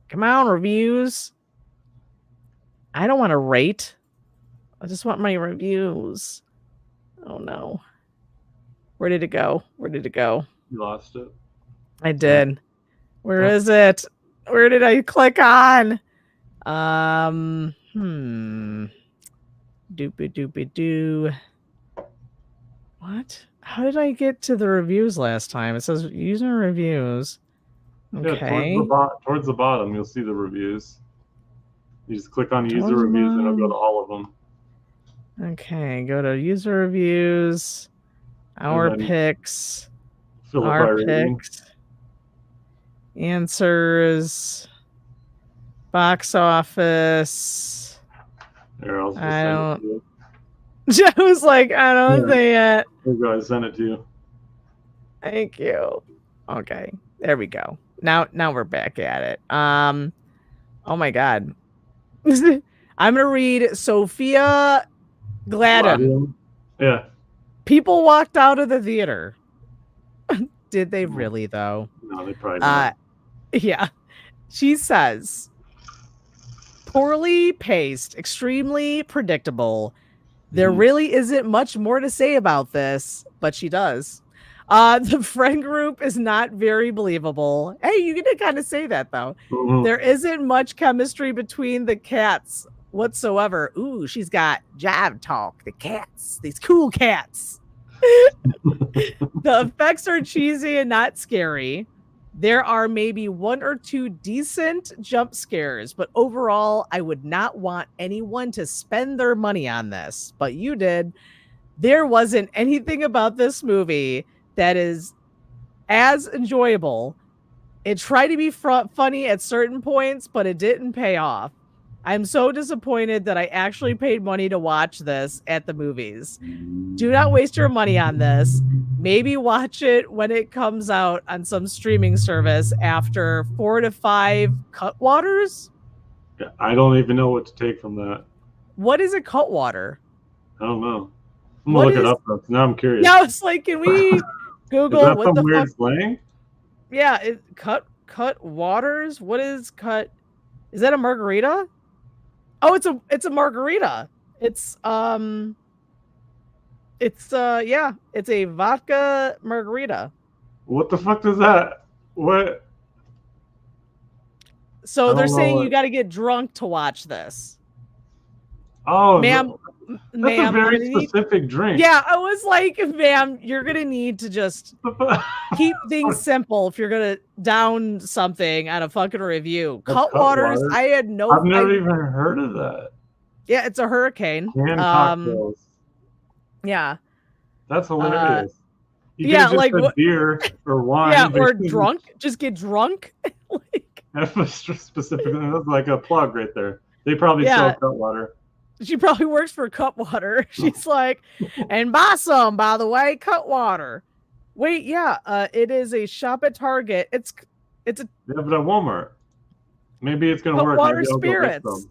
Come on, reviews. I don't want to rate. I just want my reviews. Oh, no. Where did it go? You lost it. I did. Where is it? Where did I click on? Doopy-doopy-doo. What? How did I get to the reviews last time? It says user reviews. Okay. Yeah, towards the bottom, you'll see the reviews. You just click on user reviews and it'll go to all of them. Okay, go to user reviews, our picks, answers, box office. I don't. I was like, I don't say it. I sent it to you. Thank you. Okay, there we go. Now we're back at it. Oh my god. I'm gonna read Sophia Gladden. Yeah. People walked out of the theater. Did they really though? No, they probably not. Yeah. She says, poorly paced, extremely predictable. There really isn't much more to say about this, but she does. The friend group is not very believable. Hey, you get to kind of say that though. There isn't much chemistry between the cats whatsoever. Ooh, she's got jive talk. The cats, these cool cats. The effects are cheesy and not scary. There are maybe 1 or 2 decent jump scares, but overall, I would not want anyone to spend their money on this. But you did. There wasn't anything about this movie that is as enjoyable. It tried to be funny at certain points, but it didn't pay off. I'm so disappointed that I actually paid money to watch this at the movies. Do not waste your money on this. Maybe watch it when it comes out on some streaming service after 4 to 5 Cutwaters. Yeah, I don't even know what to take from that. What is a Cutwater? I don't know. I'm gonna look it up though. Now I'm curious. Yeah, it's like, can we Google is that what some the weird fuck? Slang? Yeah, Cutwaters. What is cut? Is that a margarita? Oh, it's a margarita. It's a vodka margarita. What the fuck is that? What? So they're saying you got to get drunk to watch this. Oh, ma'am, that's a very specific drink. Yeah, I was like, ma'am, you're gonna need to just keep things simple if you're gonna down something on a fucking review. Cutwaters, I had no. I've never even heard of that. Yeah, it's a hurricane. Cocktails. Yeah. That's hilarious. Yeah, like what, beer or wine. Yeah, or drunk. Just get drunk. That's specific. That's like a plug right there. They probably sell Cutwater. She probably works for Cutwater. She's like, and buy some, by the way, Cutwater. Wait, yeah, it is a shop at Target. It's a but at Walmart. Maybe it's gonna work. Cutwater spirits.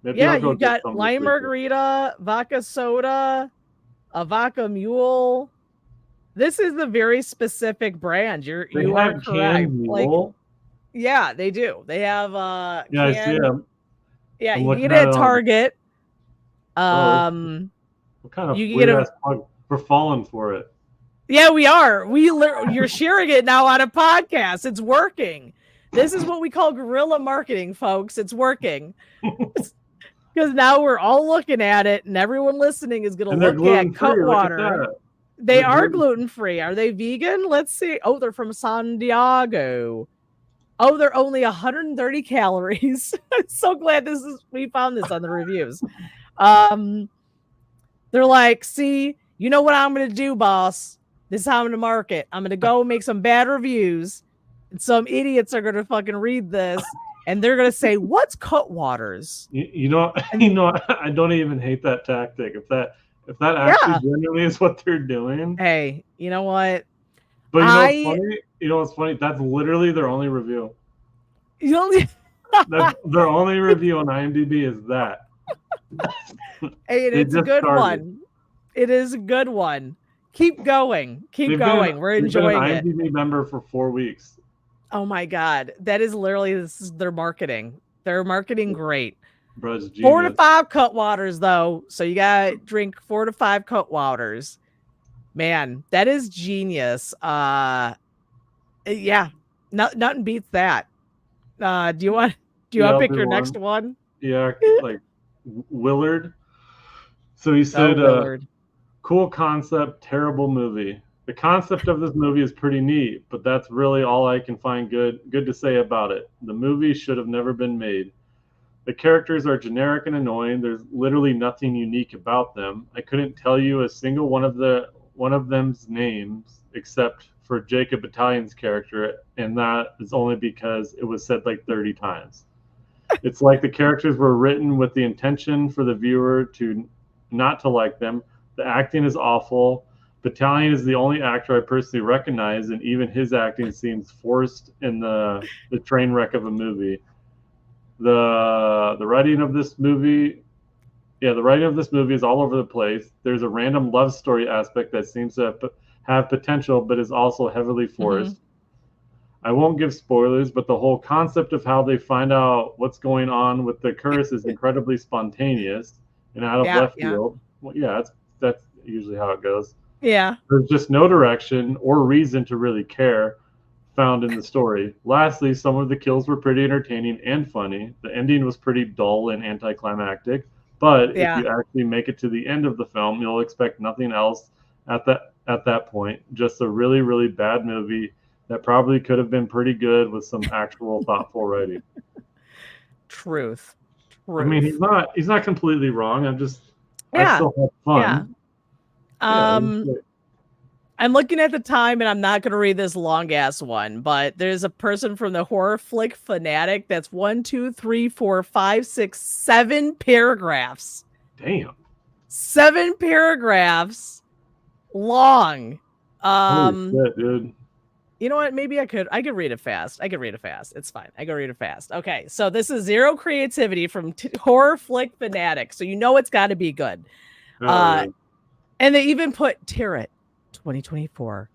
Yeah, you got lime margarita, vodka soda, a vodka mule. This is a very specific brand. You are correct. Like, yeah, they do. They have I see them. Yeah, you can get it at Target. What kind of weird ass plug? We're falling for it. Yeah, we are. You're sharing it now on a podcast. It's working. This is what we call guerrilla marketing, folks. It's working. Because now we're all looking at it, and everyone listening is going to look at Cutwater. They are gluten-free. Are they vegan? Let's see. Oh, they're from San Diego. Oh, they're only 130 calories. I'm so glad we found this on the reviews. They're like, see, you know what I'm going to do, boss? This is how I'm going to market. I'm going to go make some bad reviews, And some idiots are gonna fucking read this and they're gonna say, "What's Cutwaters?" You know, I don't even hate that tactic. If that actually genuinely is what they're doing. Hey, you know what? But you know what's funny? You know what's funny? That's literally their only review. Their only review on IMDb is that. Hey, it's a good one. It is a good one. Keep going. Keep going. We're enjoying it. They've been an IMDb member for 4 weeks. Oh my God. That is literally, this is their marketing. They're marketing great. Bro's 4 to 5 Cutwaters, though. So you got to drink 4 to 5 Cutwaters. Man, that is genius. Yeah. Nothing beats that. Do you want to pick your next one? Yeah, like Willard. So he said, cool concept, terrible movie. The concept of this movie is pretty neat, but that's really all I can find good to say about it. The movie should have never been made. The characters are generic and annoying. There's literally nothing unique about them. I couldn't tell you a single one of them's names except for Jacob Battalion's character, and that is only because it was said like 30 times. It's like the characters were written with the intention for the viewer to not to like them. The acting is awful. Battalion is the only actor I personally recognize, and even his acting seems forced in the train wreck of a movie. The writing of this movie, the writing of this movie is all over the place. There's a random love story aspect that seems to have potential, but is also heavily forced. Mm-hmm. I won't give spoilers, but the whole concept of how they find out what's going on with the curse is incredibly spontaneous and out of left field. Well, that's usually how it goes. Yeah. There's just no direction or reason to really care found in the story. Lastly, some of the kills were pretty entertaining and funny. The ending was pretty dull and anticlimactic, but if you actually make it to the end of the film, you'll expect nothing else at that point. Just a really, really bad movie that probably could have been pretty good with some actual thoughtful writing. Truth. I mean, he's not completely wrong. I still had fun. I'm looking at the time and I'm not going to read this long ass one, but there's a person from the Horror Flick Fanatic that's 7 paragraphs. Damn. 7 paragraphs long. Holy shit, dude. You know what? Maybe I could read it fast. It's fine. I can read it fast. Okay. So this is Zero Creativity from Horror Flick Fanatic. So you know it's got to be good. And they even put Tarot 2024,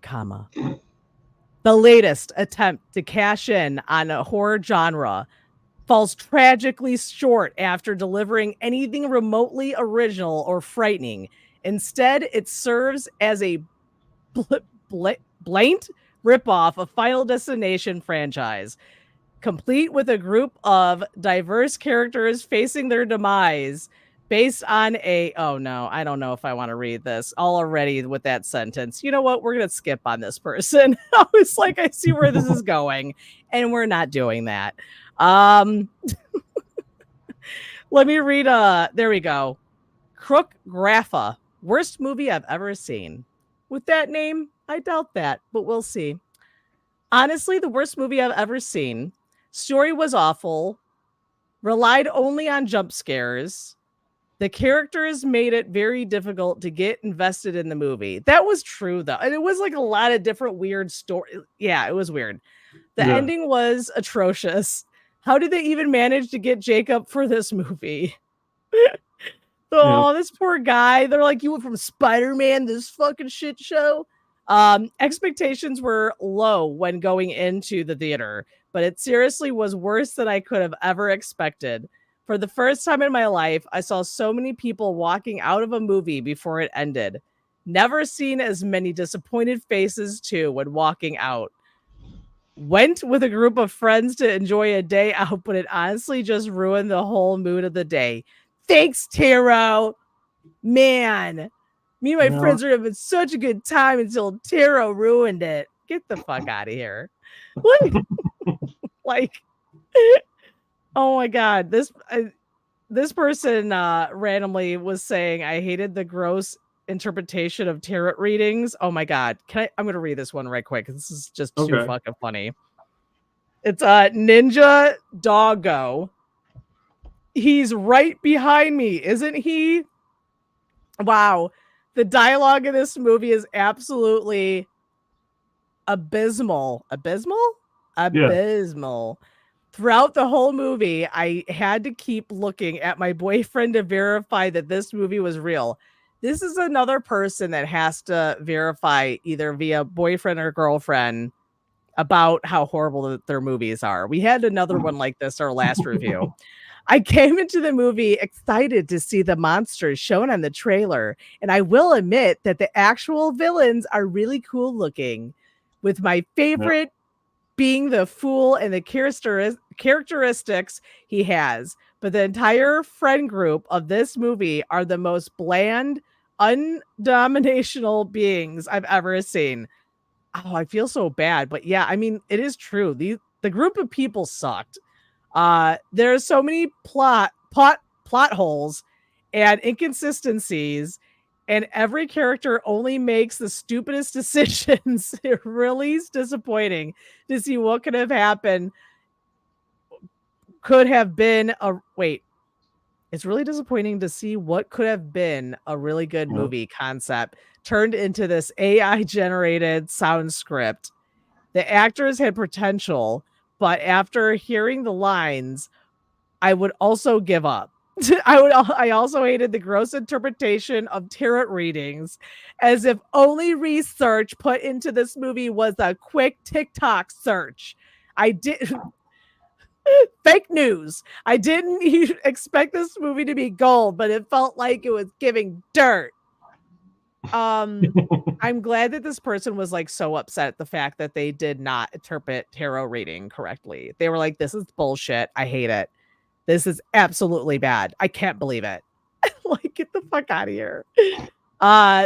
the latest attempt to cash in on a horror genre falls tragically short after delivering anything remotely original or frightening. Instead, it serves as a blatant ripoff of Final Destination franchise, complete with a group of diverse characters facing their demise based on oh no, I don't know if I want to read this already with that sentence. You know what? We're going to skip on this person. I was like, I see where this is going, and we're not doing that. Let me read. There we go. Crook Graffa, worst movie I've ever seen. With that name, I doubt that, but we'll see. Honestly, the worst movie I've ever seen. Story was awful. Relied only on jump scares. The characters made it very difficult to get invested in the movie. That was true, though. And it was like a lot of different weird stories. Yeah, it was weird. The ending was atrocious. How did they even manage to get Jacob for this movie? This poor guy. They're like, you went from Spider-Man, this fucking shit show. Expectations were low when going into the theater, but it seriously was worse than I could have ever expected. For the first time in my life, I saw so many people walking out of a movie before it ended. Never seen as many disappointed faces, too, when walking out. Went with a group of friends to enjoy a day out, but it honestly just ruined the whole mood of the day. Thanks, Taro. Man, me and my friends are having such a good time until Taro ruined it. Get the fuck out of here. Like... Oh my God, this person randomly was saying I hated the gross interpretation of tarot readings. Oh my God, I'm gonna read this one right quick. This is just too fucking funny. It's a Ninja Doggo. He's right behind me, isn't he? Wow. The dialogue in this movie is absolutely abysmal. Abysmal? Abysmal. Yeah. Throughout the whole movie, I had to keep looking at my boyfriend to verify that this movie was real. This is another person that has to verify either via boyfriend or girlfriend about how horrible their movies are. We had another one like this our last review. I came into the movie excited to see the monsters shown on the trailer, and I will admit that the actual villains are really cool looking, with my favorite being the fool and the characteristics he has. But the entire friend group of this movie are the most bland, undominational beings I've ever seen. Oh, I feel so bad. But yeah, I mean, it is true. The group of people sucked. There's so many plot holes and inconsistencies, and every character only makes the stupidest decisions. It really is disappointing to see what could have happened. It's really disappointing to see what could have been a really good movie concept turned into this AI generated sound script. The actors had potential, but after hearing the lines, I would also give up. I also hated the gross interpretation of tarot readings, as if only research put into this movie was a quick TikTok search. I did fake news. I didn't expect this movie to be gold, but it felt like it was giving dirt. I'm glad that this person was like so upset at the fact that they did not interpret tarot reading correctly. They were like, this is bullshit. I hate it. This is absolutely bad. I can't believe it. Like, get the fuck out of here.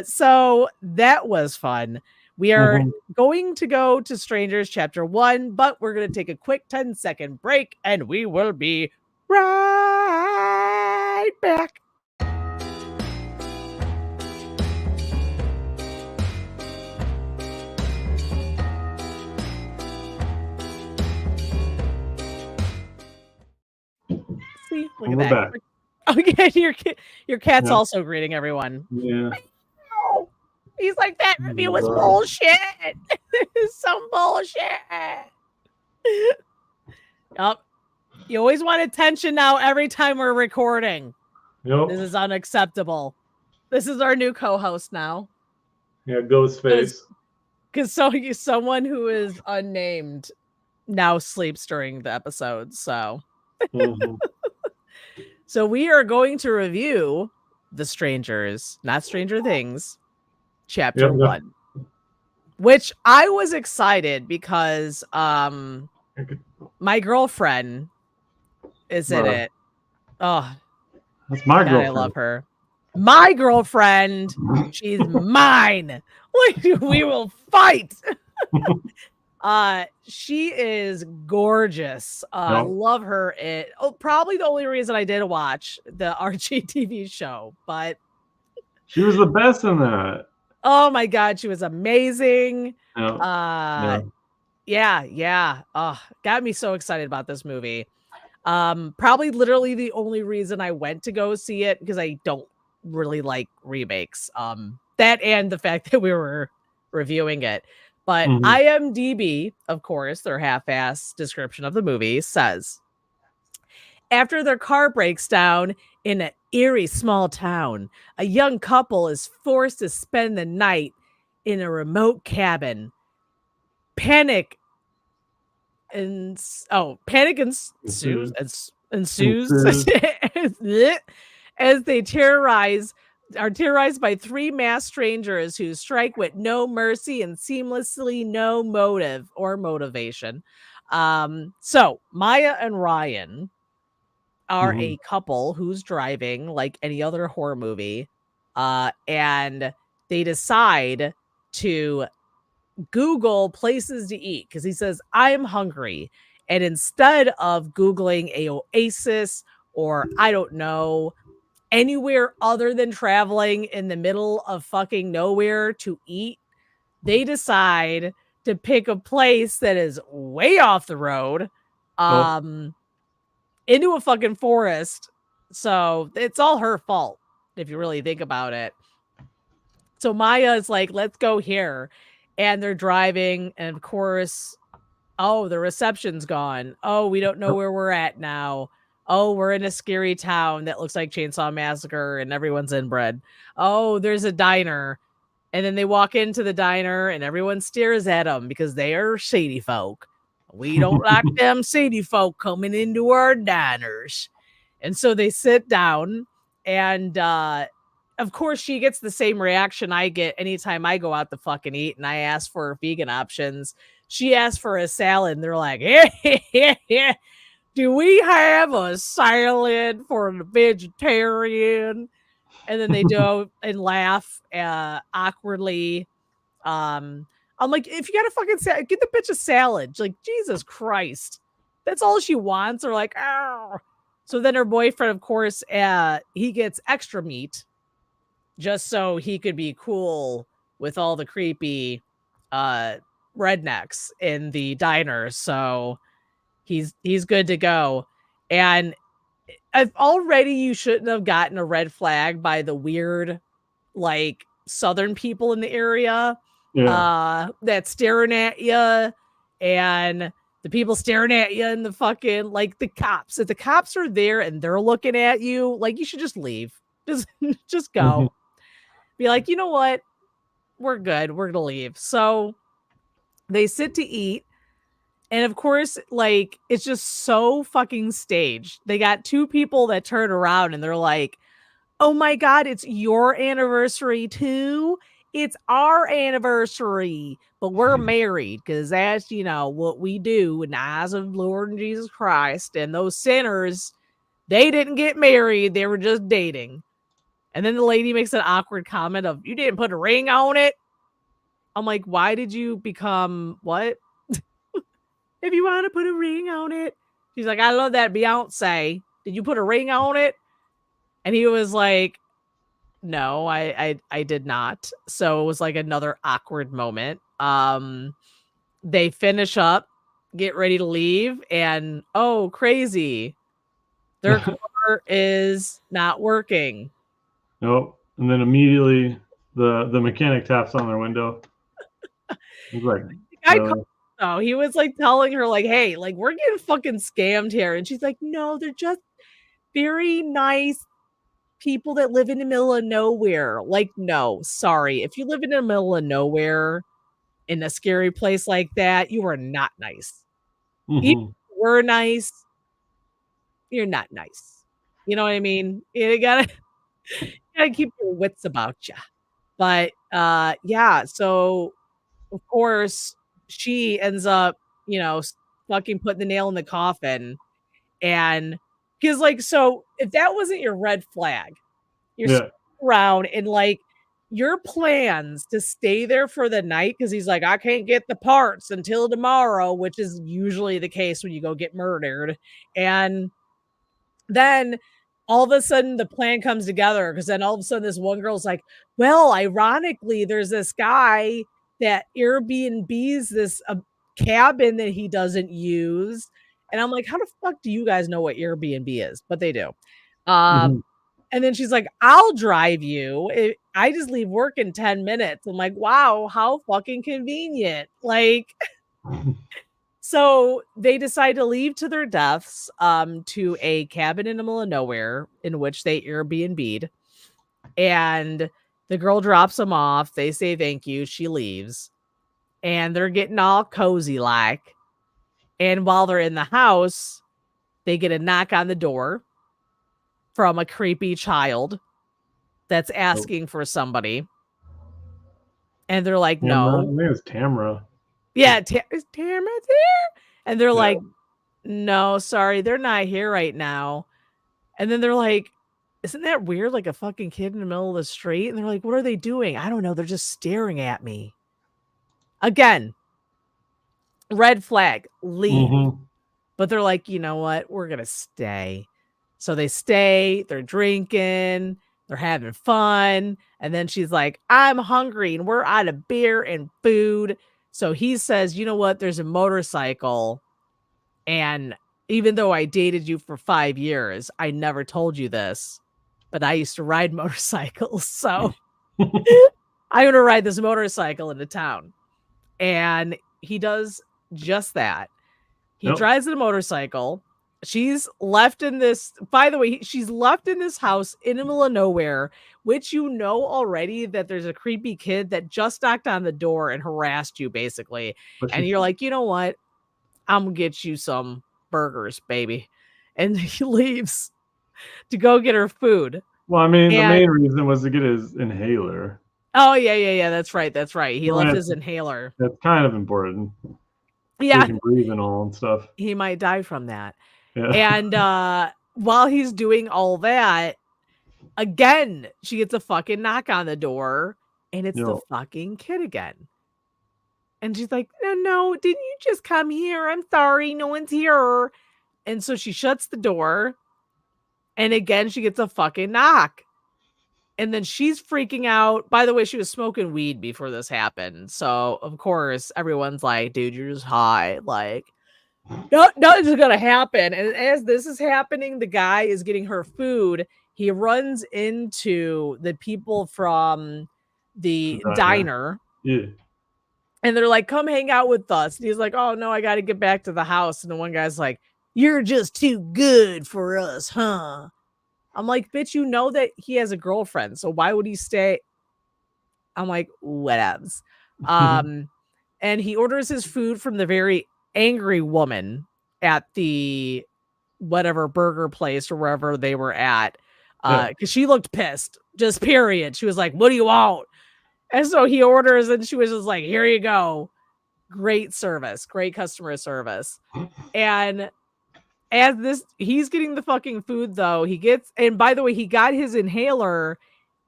So that was fun. We are going to go to Strangers Chapter 1, but we're going to take a quick 10-second break, and we will be right back. See, look at that. Back. Okay, your cat's also greeting everyone. Yeah. He's like, that review was bullshit. Some bullshit. Yep. You always want attention now every time we're recording. Yep. This is unacceptable. This is our new co-host now. Yeah, Ghostface. Because someone who is unnamed now sleeps during the episode, so. So we are going to review The Strangers, not Stranger Things, Chapter 1. Which I was excited because my girlfriend is in it. Oh, that's my girlfriend. I love her. My girlfriend, she's mine. We will fight. She is gorgeous. I love her. Probably the only reason I did watch the Archie TV show, but she was the best in that. Oh my God, she was amazing. Yeah. Got me so excited about this movie. Probably literally the only reason I went to go see it, because I don't really like remakes. That and the fact that we were reviewing it. But IMDb, of course, their half-ass description of the movie says, after their car breaks down in an eerie small town, a young couple is forced to spend the night in a remote cabin. Panic ensues as they are terrorized by three masked strangers who strike with no mercy and seamlessly no motive or motivation. So Maya and Ryan are a couple who's driving like any other horror movie, and they decide to Google places to eat because he says, I'm hungry. And instead of Googling a oasis or I don't know, anywhere other than traveling in the middle of fucking nowhere to eat, they decide to pick a place that is way off the road, into a fucking forest. So it's all her fault if you really think about it. So Maya is like, let's go here. And they're driving. And of course, oh, the reception's gone. Oh, we don't know where we're at now. Oh, we're in a scary town that looks like Chainsaw Massacre and everyone's inbred. Oh, there's a diner. And then they walk into the diner and everyone stares at them because they are shady folk. We don't like them shady folk coming into our diners. And so they sit down and of course she gets the same reaction I get anytime I go out to fucking eat and I ask for vegan options. She asked for a salad and they're like, yeah, do we have a salad for the vegetarian? And then they do and laugh awkwardly. I'm like, if you got a fucking salad, get the bitch a salad. Like, Jesus Christ. That's all she wants. Or like, oh. So then her boyfriend, of course, he gets extra meat just so he could be cool with all the creepy rednecks in the diner. So he's good to go. And already you shouldn't have gotten a red flag by the weird, like, Southern people in the area that's staring at you, and the people staring at you in the fucking, like, the cops. If the cops are there and they're looking at you, like, you should just leave. Just go. Mm-hmm. Be like, you know what? We're good. We're gonna leave. So they sit to eat. And of course, like, it's just so fucking staged. They got two people that turn around and they're like, oh my God, it's your anniversary too? It's our anniversary, but we're married because that's, you know, what we do in the eyes of Lord Jesus Christ. And those sinners, they didn't get married. They were just dating. And then the lady makes an awkward comment of, you didn't put a ring on it? I'm like, why did you become what? If you want to put a ring on it. She's like, I love that Beyonce. Did you put a ring on it? And he was like, no, I did not. So it was like another awkward moment. They finish up, get ready to leave, and oh, crazy. Their car is not working. Nope. And then immediately the mechanic taps on their window. He's like, so he was like telling her, like, hey, like, we're getting fucking scammed here. And she's like, no, they're just very nice people that live in the middle of nowhere. Like, no, sorry. If you live in the middle of nowhere in a scary place like that, you are not nice. Mm-hmm. Even if you were nice, you're not nice. You know what I mean? You gotta keep your wits about you. But yeah, so of course she ends up, you know, fucking putting the nail in the coffin. And because, like, so if that wasn't your red flag, you're around and like your plans to stay there for the night because he's like, I can't get the parts until tomorrow, which is usually the case when you go get murdered. And then all of a sudden the plan comes together because then all of a sudden this one girl's like, well, ironically, there's this guy that Airbnb's this cabin that he doesn't use. And I'm like, how the fuck do you guys know what Airbnb is? But they do. And then she's like, I'll drive you. I just leave work in 10 minutes. I'm like, wow, how fucking convenient. Like, so they decide to leave to their deaths to a cabin in the middle of nowhere in which they Airbnb'd. And the girl drops them off. They say thank you. She leaves. And they're getting all cozy like. And while they're in the house, they get a knock on the door from a creepy child that's asking for somebody. And they're like, no. Her name is Tamara. Yeah, is Tamara there? And they're like, no, sorry, they're not here right now. And then they're like, isn't that weird? Like a fucking kid in the middle of the street? And they're like, what are they doing? I don't know. They're just staring at me. Again, red flag, leave. Mm-hmm. But they're like, you know what? We're going to stay. So they stay, they're drinking, they're having fun. And then she's like, I'm hungry and we're out of beer and food. So he says, you know what? There's a motorcycle. And even though I dated you for 5 years, I never told you this, but I used to ride motorcycles. So I'm going to ride this motorcycle into town. And he does just that. He drives a motorcycle. She's left in this, by the way, she's left in this house in the middle of nowhere, which you know already that there's a creepy kid that just knocked on the door and harassed you, basically. And you're like, you know what? I'm going to get you some burgers, baby. And he leaves to go get her food. Well, I mean, the main reason was to get his inhaler. Oh, yeah. That's right. He left his inhaler. That's kind of important. Yeah. He can breathe and all and stuff. He might die from that. Yeah. And while he's doing all that, again, she gets a fucking knock on the door, and it's the fucking kid again. And she's like, no, didn't you just come here? I'm sorry, no one's here. And so she shuts the door, and again, she gets a fucking knock. And then she's freaking out. By the way, she was smoking weed before this happened. So, of course, everyone's like, dude, you're just high. Like, nothing's going to happen. And as this is happening, the guy is getting her food. He runs into the people from the diner. Yeah. And they're like, come hang out with us. And he's like, oh, no, I got to get back to the house. And the one guy's like, you're just too good for us, huh? I'm like, bitch, you know that he has a girlfriend. So why would he stay? I'm like, whatevs. And he orders his food from the very angry woman at the whatever burger place or wherever they were at. Because she looked pissed, just period. She was like, what do you want? And so he orders, and she was just like, here you go. Great service, great customer service. And as he's getting the fucking food, though, and by the way, he got his inhaler,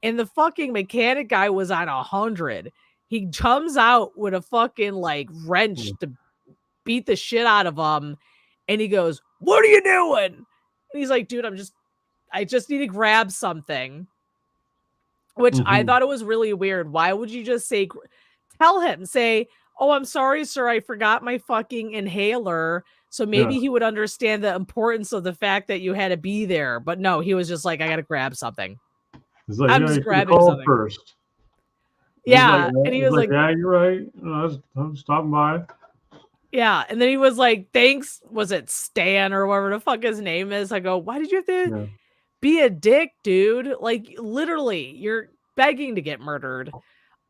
and the fucking mechanic guy was on 100. He comes out with a fucking like wrench to beat the shit out of him. And he goes, what are you doing? And he's like, dude, I just need to grab something. Which I thought it was really weird. Why would you just tell him, oh, I'm sorry, sir, I forgot my fucking inhaler. So maybe he would understand the importance of the fact that you had to be there. But no, he was just like, I got to grab something. He's like, I'm just grabbing something first. Yeah. And he was like, yeah, you're right. I'm stopping by. Yeah. And then he was like, thanks. Was it Stan or whatever the fuck his name is? I go, why did you have to be a dick, dude? Like, literally, you're begging to get murdered.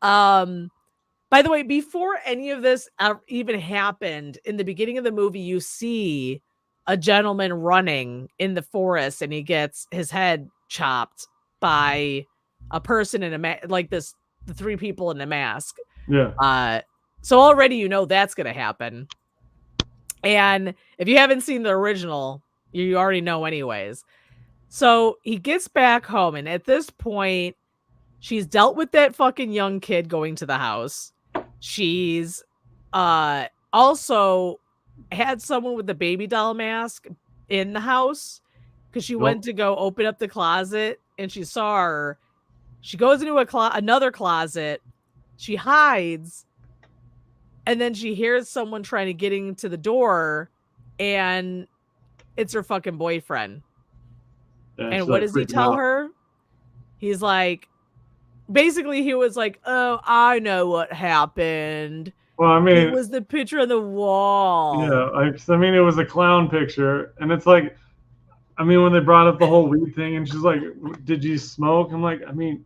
By the way, before any of this even happened, in the beginning of the movie, you see a gentleman running in the forest, and he gets his head chopped by a person in a mask, like the 3 people in a mask. Yeah. So already you know that's going to happen. And if you haven't seen the original, you already know anyways. So he gets back home, and at this point, she's dealt with that fucking young kid going to the house. She's also had someone with the baby doll mask in the house because she went to go open up the closet, and she saw her. She goes into another closet. She hides, and then she hears someone trying to get into the door, and it's her fucking boyfriend. And what does he tell her? He's like, basically, he was like, oh, I know what happened. Well, I mean, it was the picture on the wall. Yeah, I mean, it was a clown picture. And it's like, I mean, when they brought up the whole weed thing, and she's like, did you smoke? I'm like, I mean,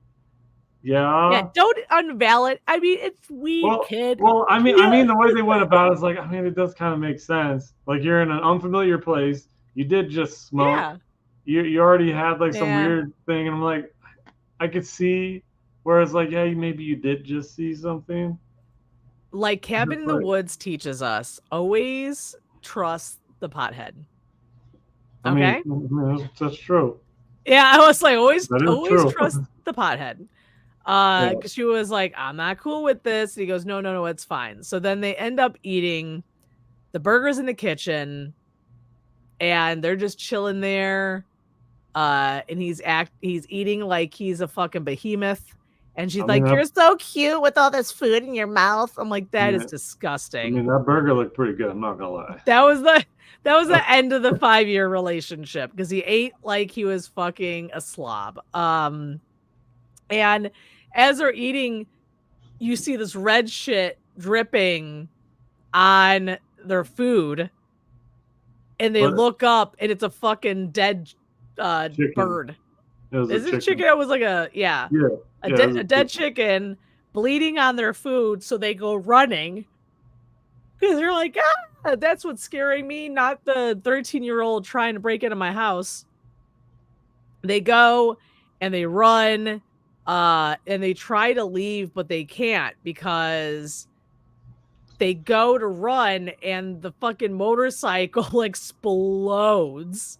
yeah. Yeah, don't unveil it. I mean, it's weed, kid. Well, I mean, the way they went about it is like, I mean, it does kind of make sense. Like, you're in an unfamiliar place. You did just smoke. Yeah. You already had like some weird thing, and I'm like, I could see. Whereas, like, yeah, maybe you did just see something. Like Cabin in the Woods teaches us, always trust the pothead. Okay? I mean, that's true. Yeah, I was like, always trust the pothead. Because she was like, I'm not cool with this. And he goes, no, it's fine. So then they end up eating the burgers in the kitchen, and they're just chilling there. And he's eating like he's a fucking behemoth. And she's like, "You're so cute with all this food in your mouth." I'm like, that is disgusting. I mean, that burger looked pretty good. I'm not gonna lie. That was the end of the 5-year relationship because he ate like he was fucking a slob. And as they're eating, you see this red shit dripping on their food, and they look up, and it's a fucking dead bird. Is it chicken? It was like a dead chicken bleeding on their food, so they go running because they're like, that's what's scaring me, not the 13-year-old trying to break into my house. They go and they run, and they try to leave, but they can't because they go to run and the fucking motorcycle explodes.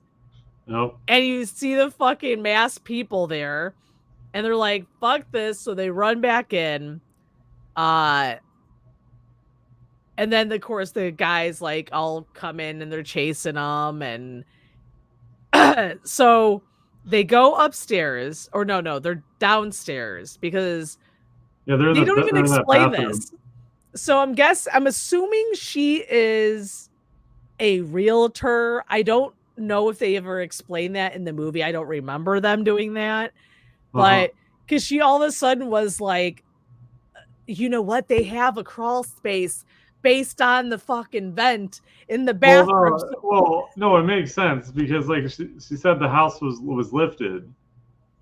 Nope. And you see the fucking mass people there, and they're like, fuck this. So they run back in. And then, of course, the guys like all come in and they're chasing them. And so they go upstairs. Or no, they're downstairs because they don't even explain this. So I'm assuming she is a realtor. I don't know if they ever explained that in the movie. I don't remember them doing that. But because she all of a sudden was like, you know what? They have a crawl space based on the fucking vent in the bathroom. Well, no, it makes sense because like she said the house was lifted.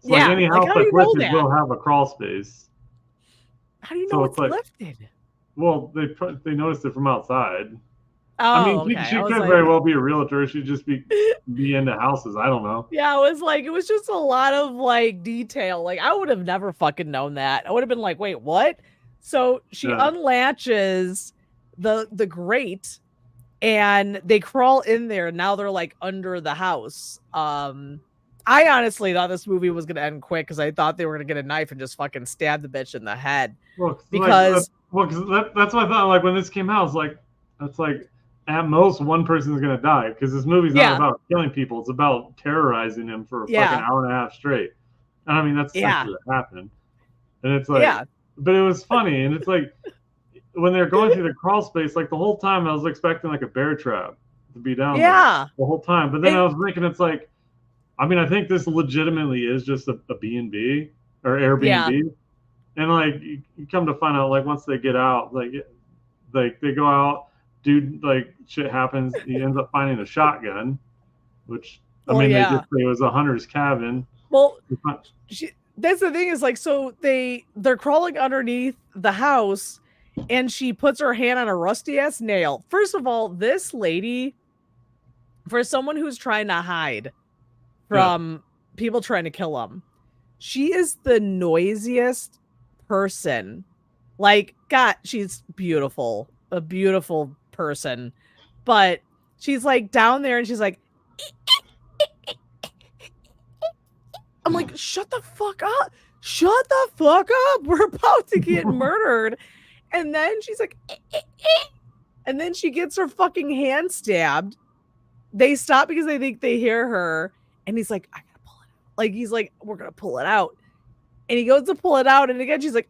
So like any house that's lifted will have a crawl space. How do you know it's lifted? Well, they noticed it from outside. Oh, I mean, she could very well be a realtor. She'd just be into houses. I don't know. Yeah, it was just a lot of like detail. Like I would have never fucking known that. I would have been like, wait, what? So she unlatches the grate and they crawl in there. Now they're like under the house. I honestly thought this movie was gonna end quick because I thought they were gonna get a knife and just fucking stab the bitch in the head. Well, that's what I thought. Like when this came out, it's like at most one person is gonna die because this movie's not about killing people; it's about terrorizing them for a fucking hour and a half straight. And I mean that's essentially what happened. And it's like, but it was funny, and it's like when they're going through the crawl space, like the whole time I was expecting like a bear trap to be down there the whole time. But then I was thinking, it's like, I mean, I think this legitimately is just a B&B or Airbnb. And like you come to find out, like once they get out, like they go out, dude, like shit happens. He ends up finding a shotgun, which they just say it was a hunter's cabin. Well, that's the thing is like, so they're crawling underneath the house, and she puts her hand on a rusty ass nail. First of all, this lady, for someone who's trying to hide from people trying to kill them, she is the noisiest person. Like, God, she's beautiful, a beautiful person, but she's like down there and she's like, I'm like, shut the fuck up, we're about to get murdered. And then she's like, and then she gets her fucking hand stabbed. They stop because they think they hear her, and he's like, I gotta pull it out. Like, he's like, we're gonna pull it out. And he goes to pull it out, and again, she's like,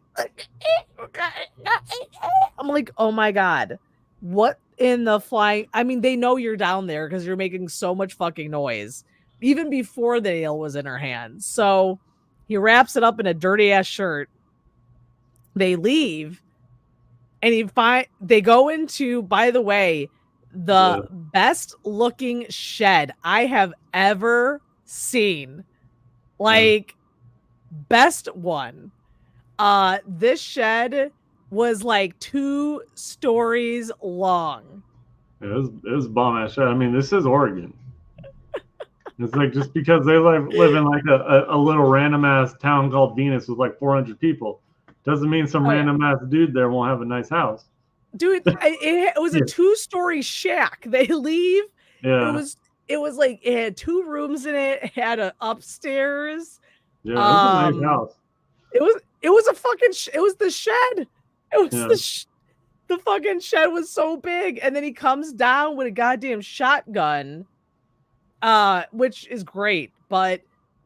I'm like, oh my God. What in the flying? I mean, they know you're down there because you're making so much fucking noise, even before the nail was in her hand. So he wraps it up in a dirty ass shirt. They leave, and they go into, by the way, the best looking shed I have ever seen. Like, best one. This shed was like 2 stories long. It was bomb ass shed. I mean, this is Oregon. It's like just because they live in like a little random ass town called Venus with like 400 people doesn't mean some random ass dude there won't have a nice house. Dude, it was a 2-story shack. They leave. Yeah. It was like it had 2 rooms in it. It had an upstairs. Yeah, it was a nice house. It was a fucking. It was the shed. It was the fucking shed was so big, and then he comes down with a goddamn shotgun, which is great. But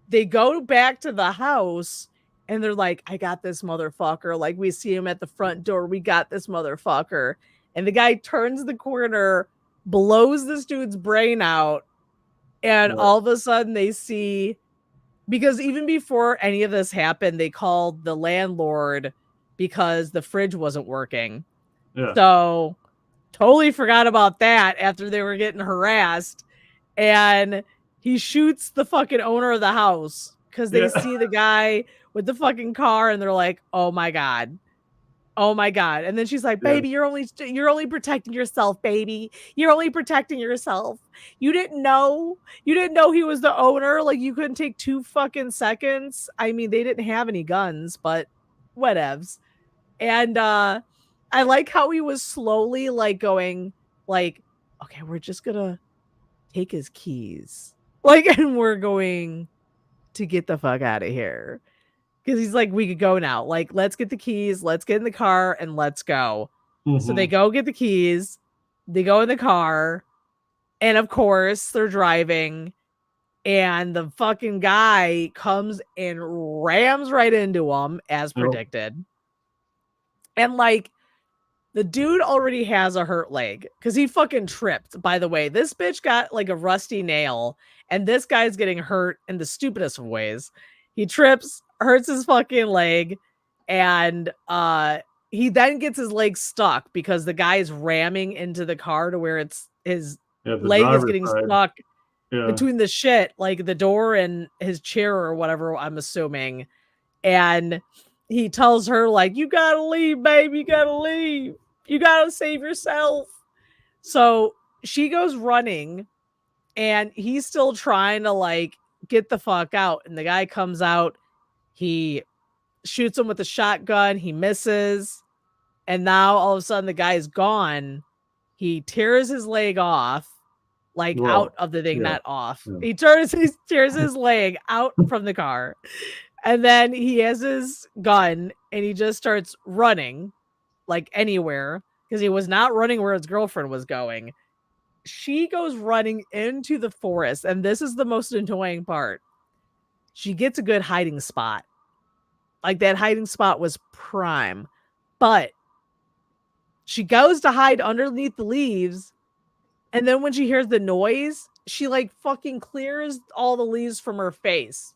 they go back to the house, And they're like, I got this motherfucker. Like, we see him at the front door. We got this motherfucker. And the guy turns the corner, blows this dude's brain out. And all of a sudden they see, because even before any of this happened, they called the landlord because the fridge wasn't working. Yeah. So totally forgot about that after they were getting harassed. And he shoots the fucking owner of the house because they see the guy with the fucking car and they're like, oh my God. Oh my God. And then she's like, baby, you're only protecting yourself, baby. You're only protecting yourself. You didn't know he was the owner. Like, you couldn't take 2 fucking seconds. I mean, they didn't have any guns, but whatevs. And I like how he was slowly like going like, okay, we're just gonna take his keys. Like, and we're going to get the fuck out of here. Because he's like, we could go now. Like, let's get the keys. Let's get in the car and let's go. So they go get the keys. They go in the car. And of course, they're driving. And the fucking guy comes and rams right into him as predicted. And like, the dude already has a hurt leg because he fucking tripped. By the way, this bitch got like a rusty nail. And this guy's getting hurt in the stupidest of ways. He trips, hurts his fucking leg, and he then gets his leg stuck because the guy's ramming into the car to where it's his leg is getting stuck between the shit, like the door and his chair or whatever, I'm assuming. And he tells her, like, you gotta leave, baby, you gotta leave. You gotta save yourself. So she goes running, and he's still trying to, like, get the fuck out. And the guy comes out, he shoots him with a shotgun, he misses, and now all of a sudden the guy's gone. He tears his leg off, like out of the thing, not off. He tears his leg out from the car, and then he has his gun and he just starts running like anywhere because he was not running where his girlfriend was going. She goes running into the forest, and this is the most annoying part. She gets a good hiding spot. Like, that hiding spot was prime. But she goes to hide underneath the leaves, and then when she hears the noise, she like fucking clears all the leaves from her face.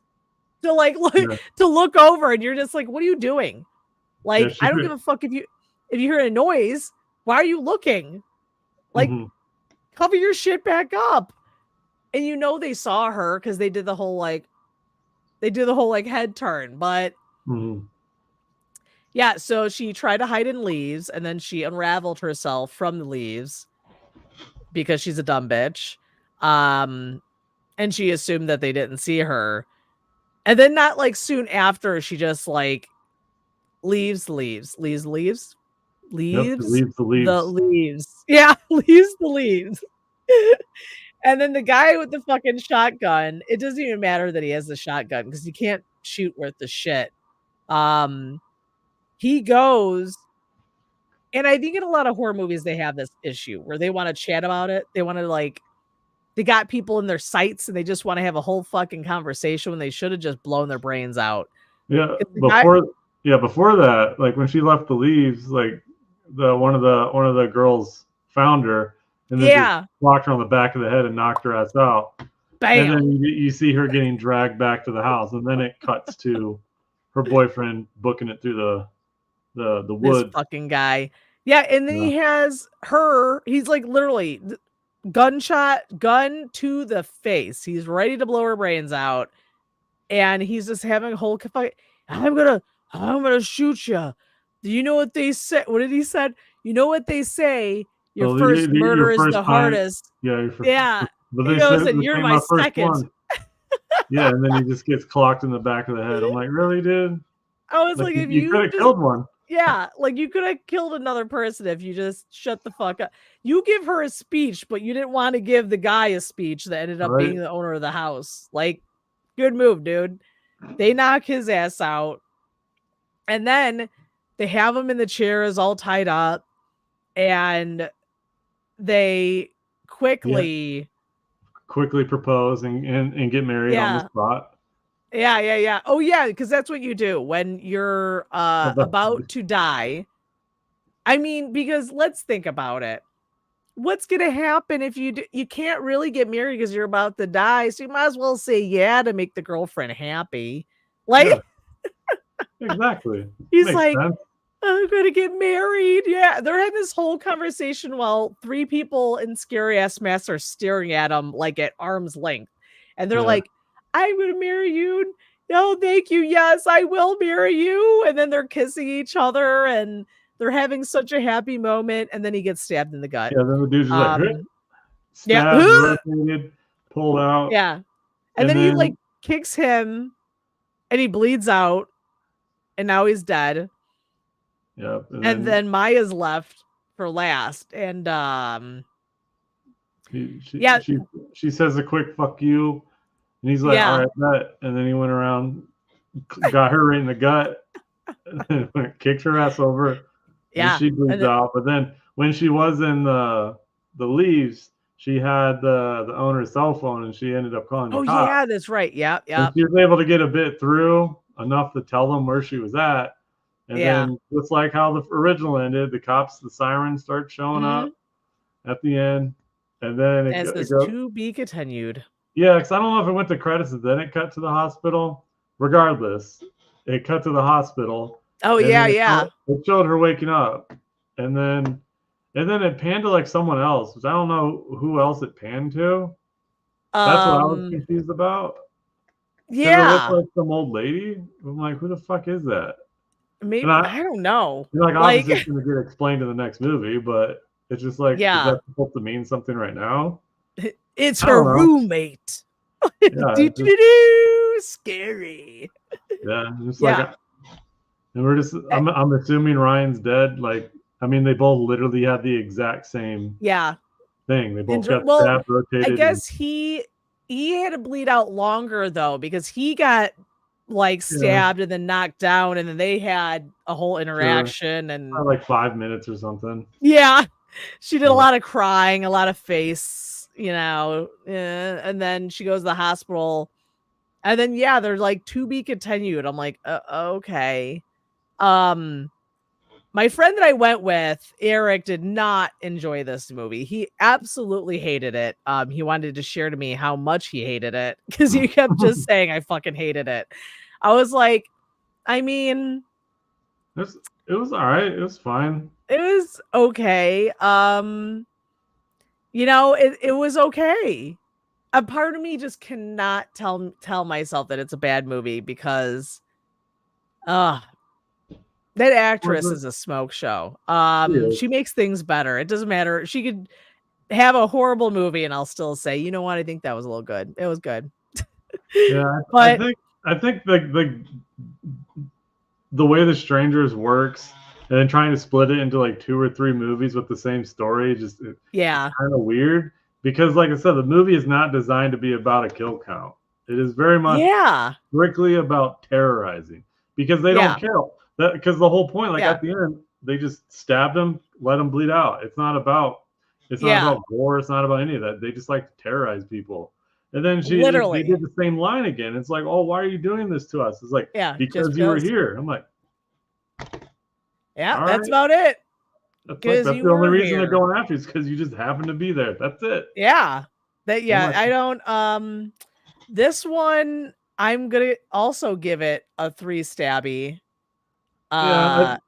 To like to look over, and you're just like, what are you doing? Like, I don't give a fuck if you hear a noise. Why are you looking? Like, cover your shit back up. And you know they saw her because they did the whole like head turn. But yeah, so she tried to hide in leaves, and then she unraveled herself from the leaves because she's a dumb bitch. And she assumed that they didn't see her. And then not like soon after, she just like leaves the leaves. Yeah, leaves the leaves. And then the guy with the fucking shotgun, it doesn't even matter that he has the shotgun because he can't shoot worth the shit. He goes, and I think in a lot of horror movies they have this issue where they want to chat about it. They want to like, they got people in their sights and they just want to have a whole fucking conversation when they should have just blown their brains out. Yeah, before that, like when she left the leaves, like one of the girls found her and then just blocked her on the back of the head and knocked her ass out. Bam. And then you see her getting dragged back to the house, and then it cuts to her boyfriend booking it through the woods. This fucking guy. Yeah, and then he has her. He's like literally gun to the face. He's ready to blow her brains out, and he's just having a whole fight. I'm gonna shoot you. Do you know what they say? What did he said? You know what they say? Your first murder is the hardest. Yeah. But he goes, and you're my second. Yeah, and then he just gets clocked in the back of the head. I'm like, really, dude? I was like if you could have killed one. Yeah, like you could have killed another person if you just shut the fuck up. You give her a speech, but you didn't want to give the guy a speech that ended up being the owner of the house. Like, good move, dude. They knock his ass out. And then they have him in the chairs all tied up. And they quickly propose and get married on the spot. Yeah. Oh yeah, because that's what you do when you're about to die. I mean, because let's think about it. What's gonna happen if you can't really get married because you're about to die? So you might as well say yeah to make the girlfriend happy. Like, yeah, exactly. he's Makes like, sense. I'm gonna get married. Yeah, they're having this whole conversation while 3 people in scary ass masks are staring at him like at arm's length, and they're like, "I'm gonna marry you." No, thank you. Yes, I will marry you. And then they're kissing each other, and they're having such a happy moment. And then he gets stabbed in the gut. Yeah, then the dude's just like, Yeah, stabbed, rotated, pulled out. yeah, and then he like kicks him, and he bleeds out, and now he's dead. Yeah, and then Maya's left for last, and she says a quick "fuck you," and he's like, "All right, bet." And then he went around, got her right in the gut, and kicked her ass over. Yeah, and she bleeds out. But then when she was in the leaves, she had the owner's cell phone, and she ended up calling the cops. Oh yeah, that's right. Yeah. And she was able to get a bit through enough to tell them where she was at. And then it's like how the original ended. The cops, the sirens start showing up at the end. And then it says to be continued. Yeah, because I don't know if it went to credits and then it cut to the hospital. Regardless, it cut to the hospital. Oh yeah. It showed her waking up. And then it panned to like someone else, which I don't know who else it panned to. That's what I was confused about. Yeah. It looked like some old lady. I'm like, who the fuck is that? Maybe I don't know. Like obviously it's gonna get explained in the next movie, but it's just like, is that supposed to mean something right now? It's her roommate. Scary. Yeah, just like, and we're just. I'm assuming Ryan's dead. Like, I mean, they both literally had the exact same. Thing. They both got stabbed, rotated. I guess he had to bleed out longer though, because he got like stabbed and then knocked down, and then they had a whole interaction and like 5 minutes or something. Yeah, she did a lot of crying, a lot of face, and then she goes to the hospital, and then they're like to be continued. I'm like, okay. My friend that I went with, Eric, did not enjoy this movie. He absolutely hated it. He wanted to share to me how much he hated it because he kept just saying, I fucking hated it. I was like, I mean, it was all right. It was fine. It was okay. It was okay. A part of me just cannot tell myself that it's a bad movie because, that actress is a smoke show. She makes things better. It doesn't matter. She could have a horrible movie and I'll still say, you know what? I think that was a little good. It was good. Yeah, but I think the way The Strangers works and then trying to split it into like 2 or 3 movies with the same story just kind of weird because like I said, the movie is not designed to be about a kill count. It is very much strictly about terrorizing because they don't kill. Because the whole point, like at the end, they just stabbed him, let him bleed out. It's not about gore. It's not about any of that. They just like to terrorize people. And then they did the same line again. It's like, oh, why are you doing this to us? It's like, because you were here. I'm like, that's about it. That's the only reason they're going after you is because you just happen to be there. That's it. Yeah. I don't. This one, I'm gonna also give it a 3 Stabby. I'd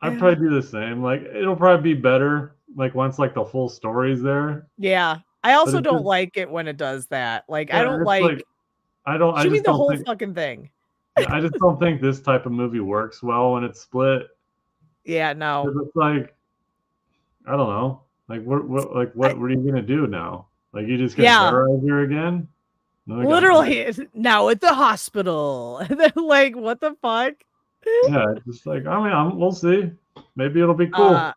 probably do the same. Like it'll probably be better like once like the full story's there. Yeah, I also don't like it when it does that. Like I don't like. I don't. Shoot me the whole fucking thing. I just don't think this type of movie works well when it's split. Yeah, no. It's like I don't know. Like what are you gonna do now? Like you just gonna terrorize her again? Literally now at the hospital. And then like what the fuck? Yeah, just like we'll see. Maybe it'll be cool.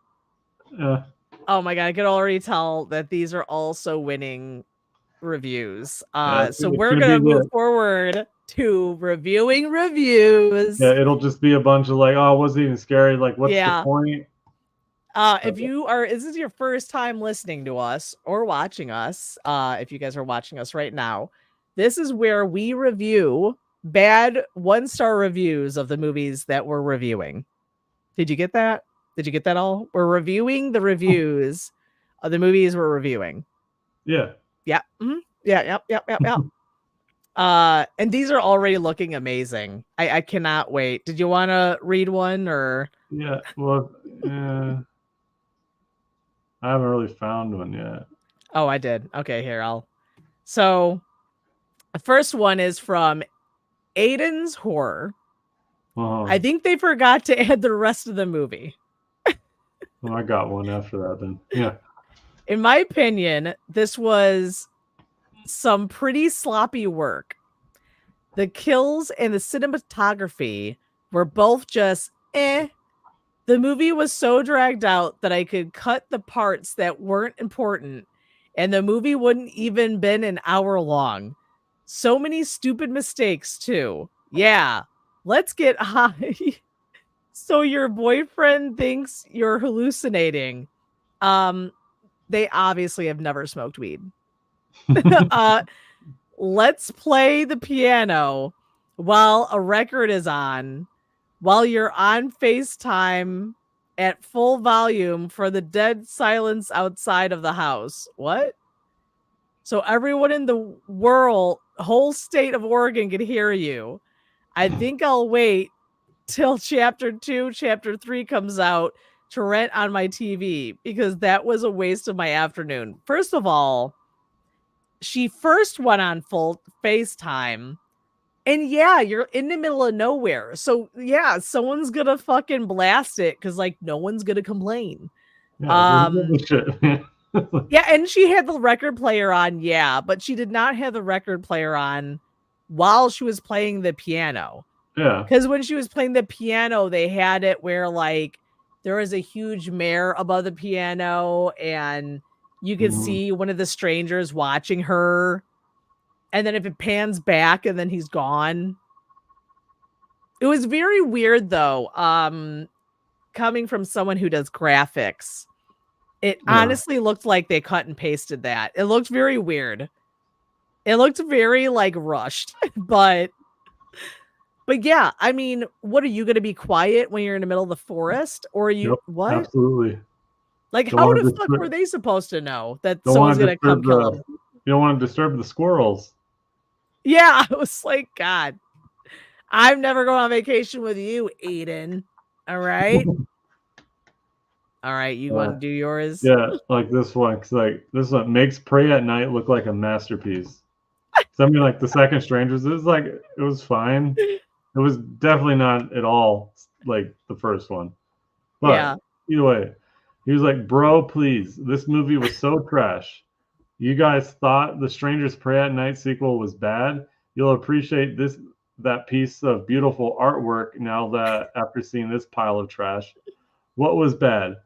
Yeah. Oh my god, I could already tell that these are also winning reviews. So we're gonna move forward to reviewing reviews. Yeah, it'll just be a bunch of like, oh, it wasn't even scary. Like, what's the point? If this is your first time listening to us or watching us, if you guys are watching us right now, this is where we review bad 1-star reviews of the movies that we're reviewing. Did you get that? Did you get that all? We're reviewing the reviews of the movies we're reviewing. Yeah. Yeah. Mm-hmm. Yeah. Yep. And these are already looking amazing. I cannot wait. Did you want to read one or? Yeah. Well, I haven't really found one yet. Oh, I did. Okay, here So the first one is from Aiden's Horror. I think they forgot to add the rest of the movie. Well, I got one after that then. Yeah. In my opinion, this was some pretty sloppy work. The kills and the cinematography were both just eh. The movie was so dragged out that I could cut the parts that weren't important, and the movie wouldn't even been an hour long. So many stupid mistakes, too. Yeah, let's get high. So your boyfriend thinks you're hallucinating. They obviously have never smoked weed. Let's play the piano while a record is on, while you're on FaceTime at full volume for the dead silence outside of the house. What? So everyone in the whole state of Oregon can hear you. I think I'll wait till chapter 2, chapter 3 comes out to rent on my TV because that was a waste of my afternoon. First of all, she first went on full FaceTime, and yeah, you're in the middle of nowhere. So yeah, someone's gonna fucking blast it because like no one's gonna complain. Yeah, yeah, and she had the record player on, yeah, but she did not have the record player on while she was playing the piano. Yeah. Because when she was playing the piano, they had it where like there was a huge mirror above the piano and you could see one of the strangers watching her. And then if it pans back and then he's gone. It was very weird though. Coming from someone who does graphics. It honestly looked like they cut and pasted that. It looked very weird. It looked very like rushed, but yeah, I mean, what are you going to be quiet when you're in the middle of the forest? Or are you what? Absolutely. Like, how the fuck were they supposed to know that someone's going to come kill them? You don't want to disturb the squirrels. Yeah, I was like, God, I'm never going on vacation with you, Aiden. All right. All right, you want to do yours? Yeah, like this one, because like this one makes Pray at Night look like a masterpiece. Something like The Second Strangers, it was fine. It was definitely not at all like the first one. But either way, he was like, bro, please, this movie was so trash. You guys thought The Strangers Pray at Night sequel was bad? You'll appreciate that piece of beautiful artwork now that after seeing this pile of trash. What was bad?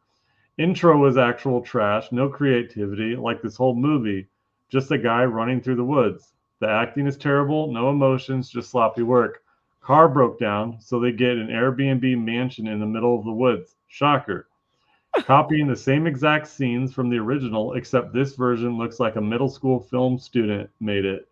Intro was actual trash, no creativity, like this whole movie. Just a guy running through the woods. The acting is terrible, no emotions, just sloppy work. Car broke down, so they get an Airbnb mansion in the middle of the woods. Shocker. Copying the same exact scenes from the original, except this version looks like a middle school film student made it.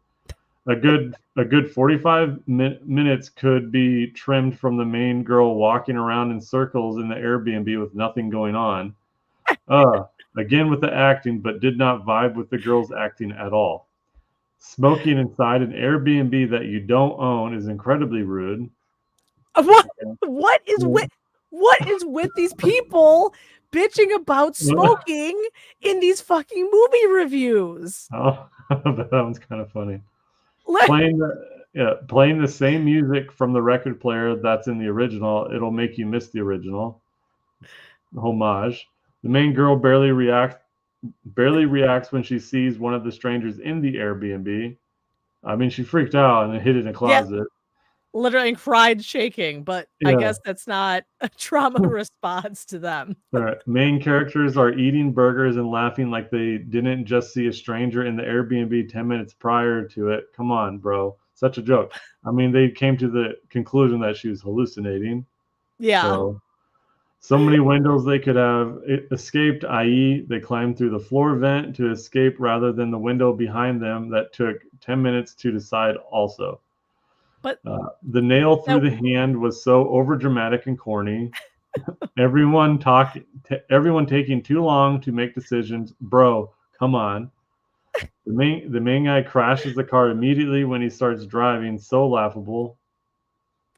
A good 45 minutes could be trimmed from the main girl walking around in circles in the Airbnb with nothing going on. Again with the acting, but did not vibe with the girl's acting at all. Smoking inside an Airbnb that you don't own is incredibly rude. What is with these people bitching about smoking in these fucking movie reviews? Oh, that one's kind of funny. Playing the same music from the record player that's in the original, it'll make you miss the original. Homage. The main girl barely reacts when she sees one of the strangers in the Airbnb. I mean, she freaked out and hid in a closet. Yeah. Literally cried shaking, but I guess that's not a trauma response to them. All right. Main characters are eating burgers and laughing like they didn't just see a stranger in the Airbnb 10 minutes prior to it. Come on, bro. Such a joke. I mean, they came to the conclusion that she was hallucinating. Yeah. So many windows they could have escaped, i.e. they climbed through the floor vent to escape rather than the window behind them that took 10 minutes to decide also. But the nail through the hand was so overdramatic and corny. Everyone taking too long to make decisions. Bro, come on. The main guy crashes the car immediately when he starts driving. So laughable.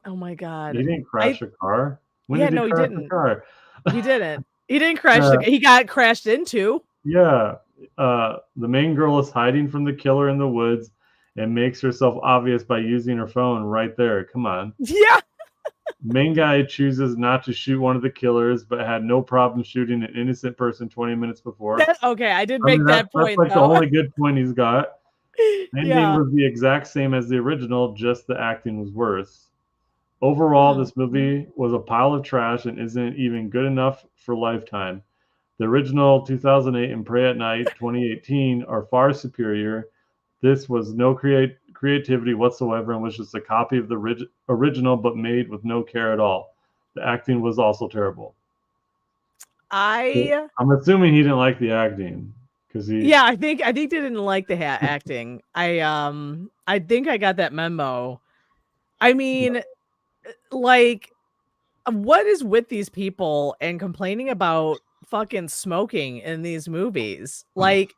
Oh my god. He didn't crash a car. When yeah, did no, he crash didn't. the car? He didn't. He didn't crash he got crashed into. Yeah. The main girl is hiding from the killer in the woods and makes herself obvious by using her phone right there. Come on. Yeah. Main guy chooses not to shoot one of the killers, but had no problem shooting an innocent person 20 minutes before. Okay, I did make that point. That's like though. the only good point he's got. Ending Yeah. was the exact same as the original, just the acting was worse. Overall, this movie was a pile of trash and isn't even good enough for Lifetime. The original 2008 and Pray at Night 2018 are far superior. This was no creativity whatsoever and was just a copy of the original, but made with no care at all. The acting was also terrible. I'm assuming he didn't like the acting because he. Yeah, I think they didn't like the acting. I think I got that memo. I mean, like, what is with these people and complaining about fucking smoking in these movies? Like,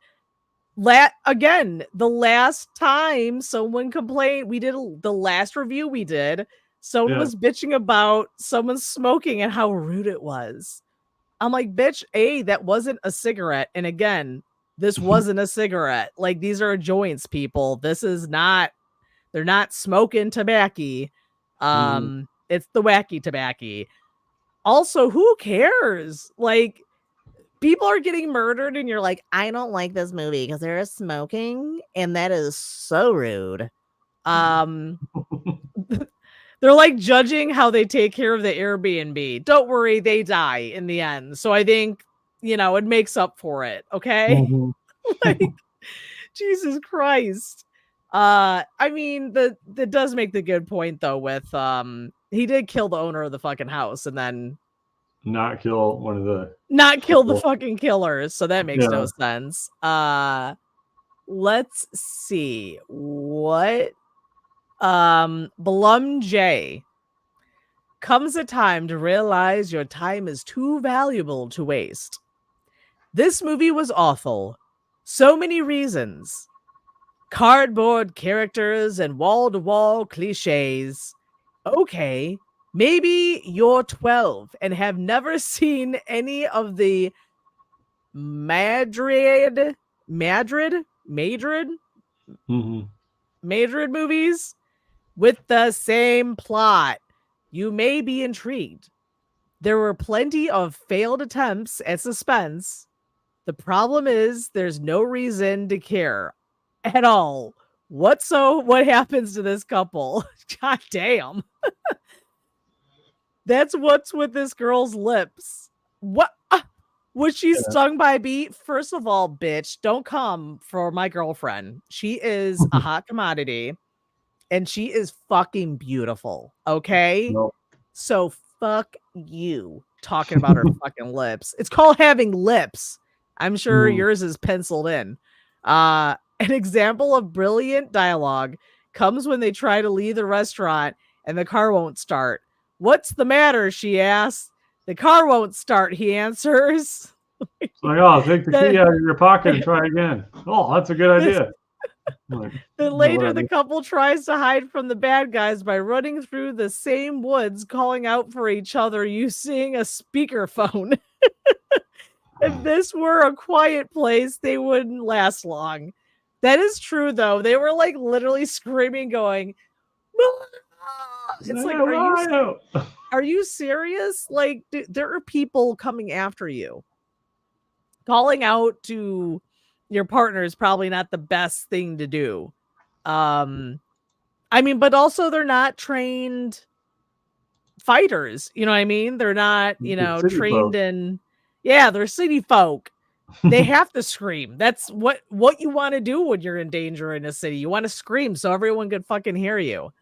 again, the last time someone complained, the last review we did, someone was bitching about someone smoking and how rude it was. I'm like, bitch, that wasn't a cigarette. And again, this wasn't a cigarette. Like, these are joints, people. This is not, they're not smoking tobacco. It's the wacky tobacco. Also, who cares? Like, people are getting murdered and you're like, I don't like this movie because they're smoking and that is so rude. They're like judging how they take care of the Airbnb. Don't worry, they die in the end. So I think, it makes up for it. Okay. Like, Jesus Christ. I mean, that does make the good point though with, he did kill the owner of the fucking house and then not kill the fucking killers. So that makes no sense. Let's see what, Liz0mbie. Comes a time to realize your time is too valuable to waste. This movie was awful. So many reasons. Cardboard characters and wall-to-wall cliches. Okay, maybe you're 12 and have never seen any of the Madrid movies with the same plot. You may be intrigued. There were plenty of failed attempts at suspense. The problem is there's no reason to care at all. What happens to this couple? God damn. That's what's with this girl's lips. What? Was she stung by a bee? First of all, bitch, don't come for my girlfriend. She is a hot commodity and she is fucking beautiful. Okay? Nope. So fuck you talking about her fucking lips. It's called having lips. I'm sure yours is penciled in. An example of brilliant dialogue comes when they try to leave the restaurant and the car won't start. What's the matter? She asks. The car won't start, he answers. It's like, take the key out of your pocket and try again. Oh, that's a good idea. Then later, the couple tries to hide from the bad guys by running through the same woods, calling out for each other using a speakerphone. If this were a quiet place, they wouldn't last long. That is true, though. They were like literally screaming, going, it's like, are you serious? Like, there are people coming after you. Calling out to your partner is probably not the best thing to do. I mean, but also they're not trained fighters. You know what I mean? They're not, trained in. Yeah, they're city folk. They have to scream. That's what you want to do when you're in danger in a city. You want to scream so everyone can fucking hear you.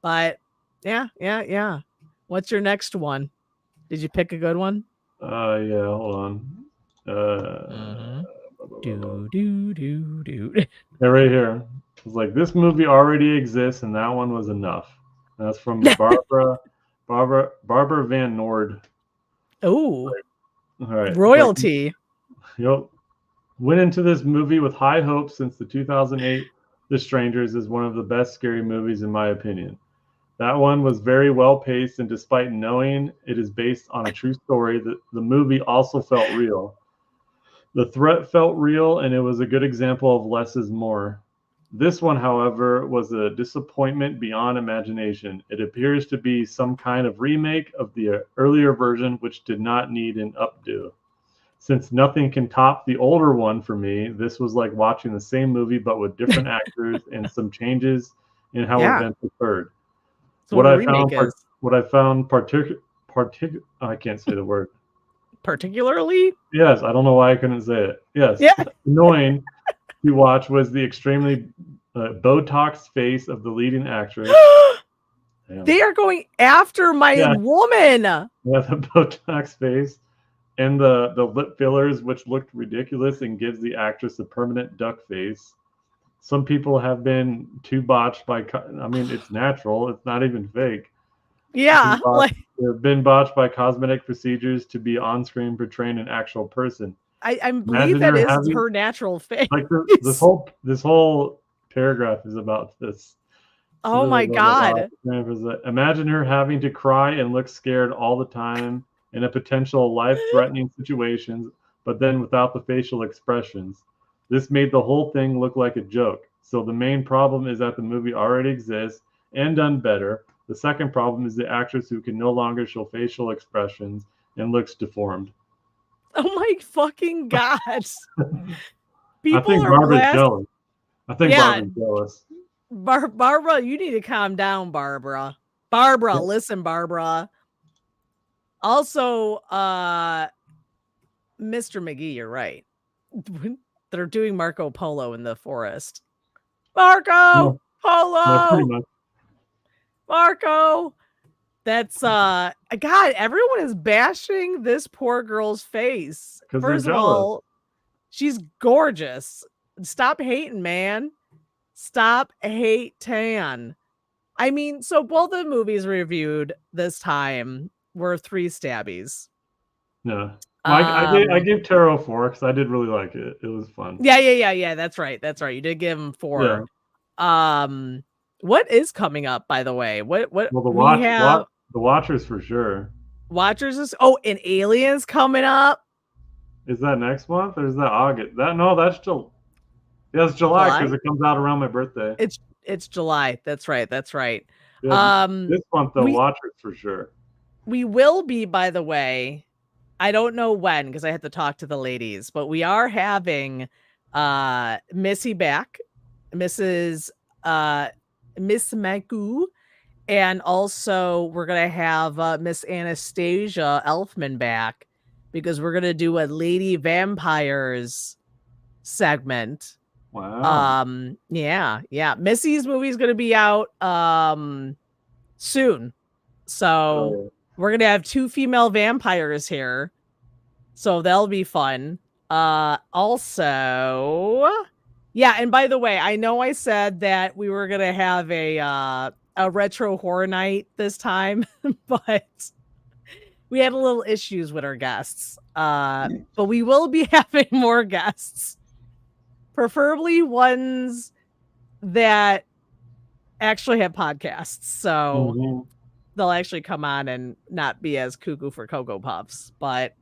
But yeah. What's your next one? Did you pick a good one? Yeah, hold on. Yeah, right here. It's like, this movie already exists and that one was enough. That's from Barbara Van Noord. Oh, all right. Royalty. Yep. Went into this movie with high hopes since the 2008 The Strangers is one of the best scary movies in my opinion. That one was very well paced, and despite knowing it is based on a true story, the movie also felt real. The threat felt real, and it was a good example of less is more. This one, however, was a disappointment beyond imagination. It appears to be some kind of remake of the earlier version, which did not need an updo. Since nothing can top the older one for me, this was like watching the same movie but with different actors and some changes in how events occurred. So what I found I can't say the word. Particularly? Yes, I don't know why I couldn't say it. Yes. Yeah. Annoying to watch was the extremely Botox face of the leading actress. They are going after my woman. Yeah, the Botox face. And the lip fillers, which looked ridiculous and gives the actress a permanent duck face. Some people have been too botched by, I mean, it's natural. It's not even fake. Yeah. They've been botched by cosmetic procedures to be on screen portraying an actual person. I believe that is her natural face. Like this whole paragraph is about this. Oh my God. Imagine her having to cry and look scared all the time in a potential life-threatening situations, but then without the facial expressions. This made the whole thing look like a joke. So the main problem is that the movie already exists and done better. The second problem is the actress who can no longer show facial expressions and looks deformed. Oh my fucking God. I think Barbara's jealous. Barbara's jealous. Barbara, you need to calm down, Barbara. Listen, Barbara. Also, Mr. McGee, you're right. They're doing Marco Polo in the forest. Marco Polo. Marco. That's God, everyone is bashing this poor girl's face. First of all, she's gorgeous. Stop hating, man. Stop hating. I mean, so both the movies reviewed this time were 3 Stabbies. Yeah. I gave Tarot 4 because I did really like it. It was fun. Yeah. That's right. You did give him 4. Yeah. What is coming up, by the way? Well, the Watchers for sure. Watchers is and Aliens coming up. Is that next month or is that August? That's still. Yeah, it's July because it comes out around my birthday. It's July. That's right. Yeah, this month the Watchers for sure. We will be, by the way. I don't know when because I had to talk to the ladies, but we are having Missy back, Miss Magu, and also we're gonna have Miss Anastasia Elfman back because we're gonna do a Lady Vampires segment. Wow. Yeah. Missy's movie is gonna be out soon, so we're gonna have 2 female vampires here, so that'll be fun. Also, yeah, and by the way, I know I said that we were gonna have a retro horror night this time, but we had a little issues with our guests. But we will be having more guests, preferably ones that actually have podcasts, so they'll actually come on and not be as cuckoo for Cocoa Puffs. But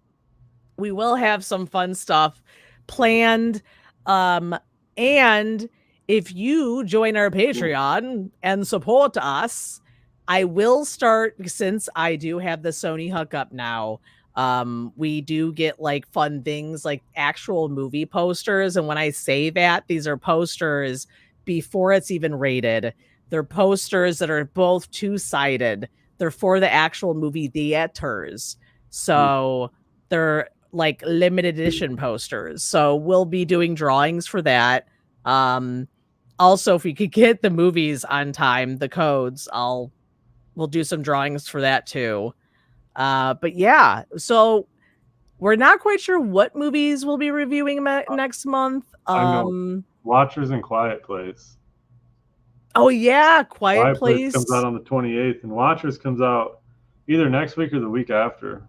we will have some fun stuff planned. And if you join our Patreon and support us, I will start, since I do have the Sony hookup now, we do get like fun things like actual movie posters. And when I say that, these are posters before it's even rated. They're posters that are both 2-sided. They're for the actual movie theaters. So they're like limited edition posters. So we'll be doing drawings for that. Also, if we could get the movies on time, the codes, we'll do some drawings for that too. But yeah, so we're not quite sure what movies we'll be reviewing next month. I know. Watchers and Quiet Place. Oh yeah, Quiet Place Place comes out on the 28th, and Watchers comes out either next week or the week after.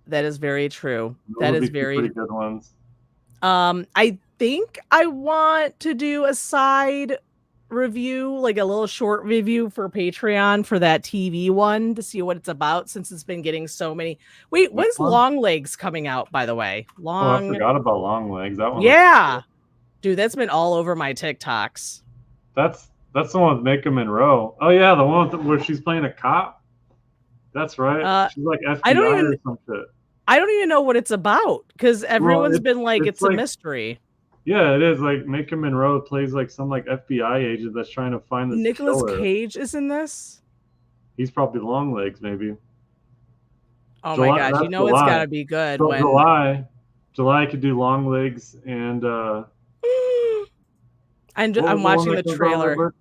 That is very true. Those That will is be two pretty good ones. I think I want to do a side review, like a little short review for Patreon for that TV one to see what it's about, since it's been getting so many. Wait, when's Longlegs coming out, by the way? Oh, I forgot about Longlegs. That one. Yeah. Dude, that's been all over my TikToks. That's the one with Mika Monroe. Oh yeah, the one where she's playing a cop. That's right. She's like FBI or some shit. I don't even know what it's about, because everyone's been like, it's a mystery. Yeah, it is. Like Mika Monroe plays like some like FBI agent that's trying to find this Nicolas killer. Cage is in this? He's probably Longlegs, maybe. Oh my gosh, you know July. It's gotta be good. So when July could do Longlegs and I'm watching the trailer.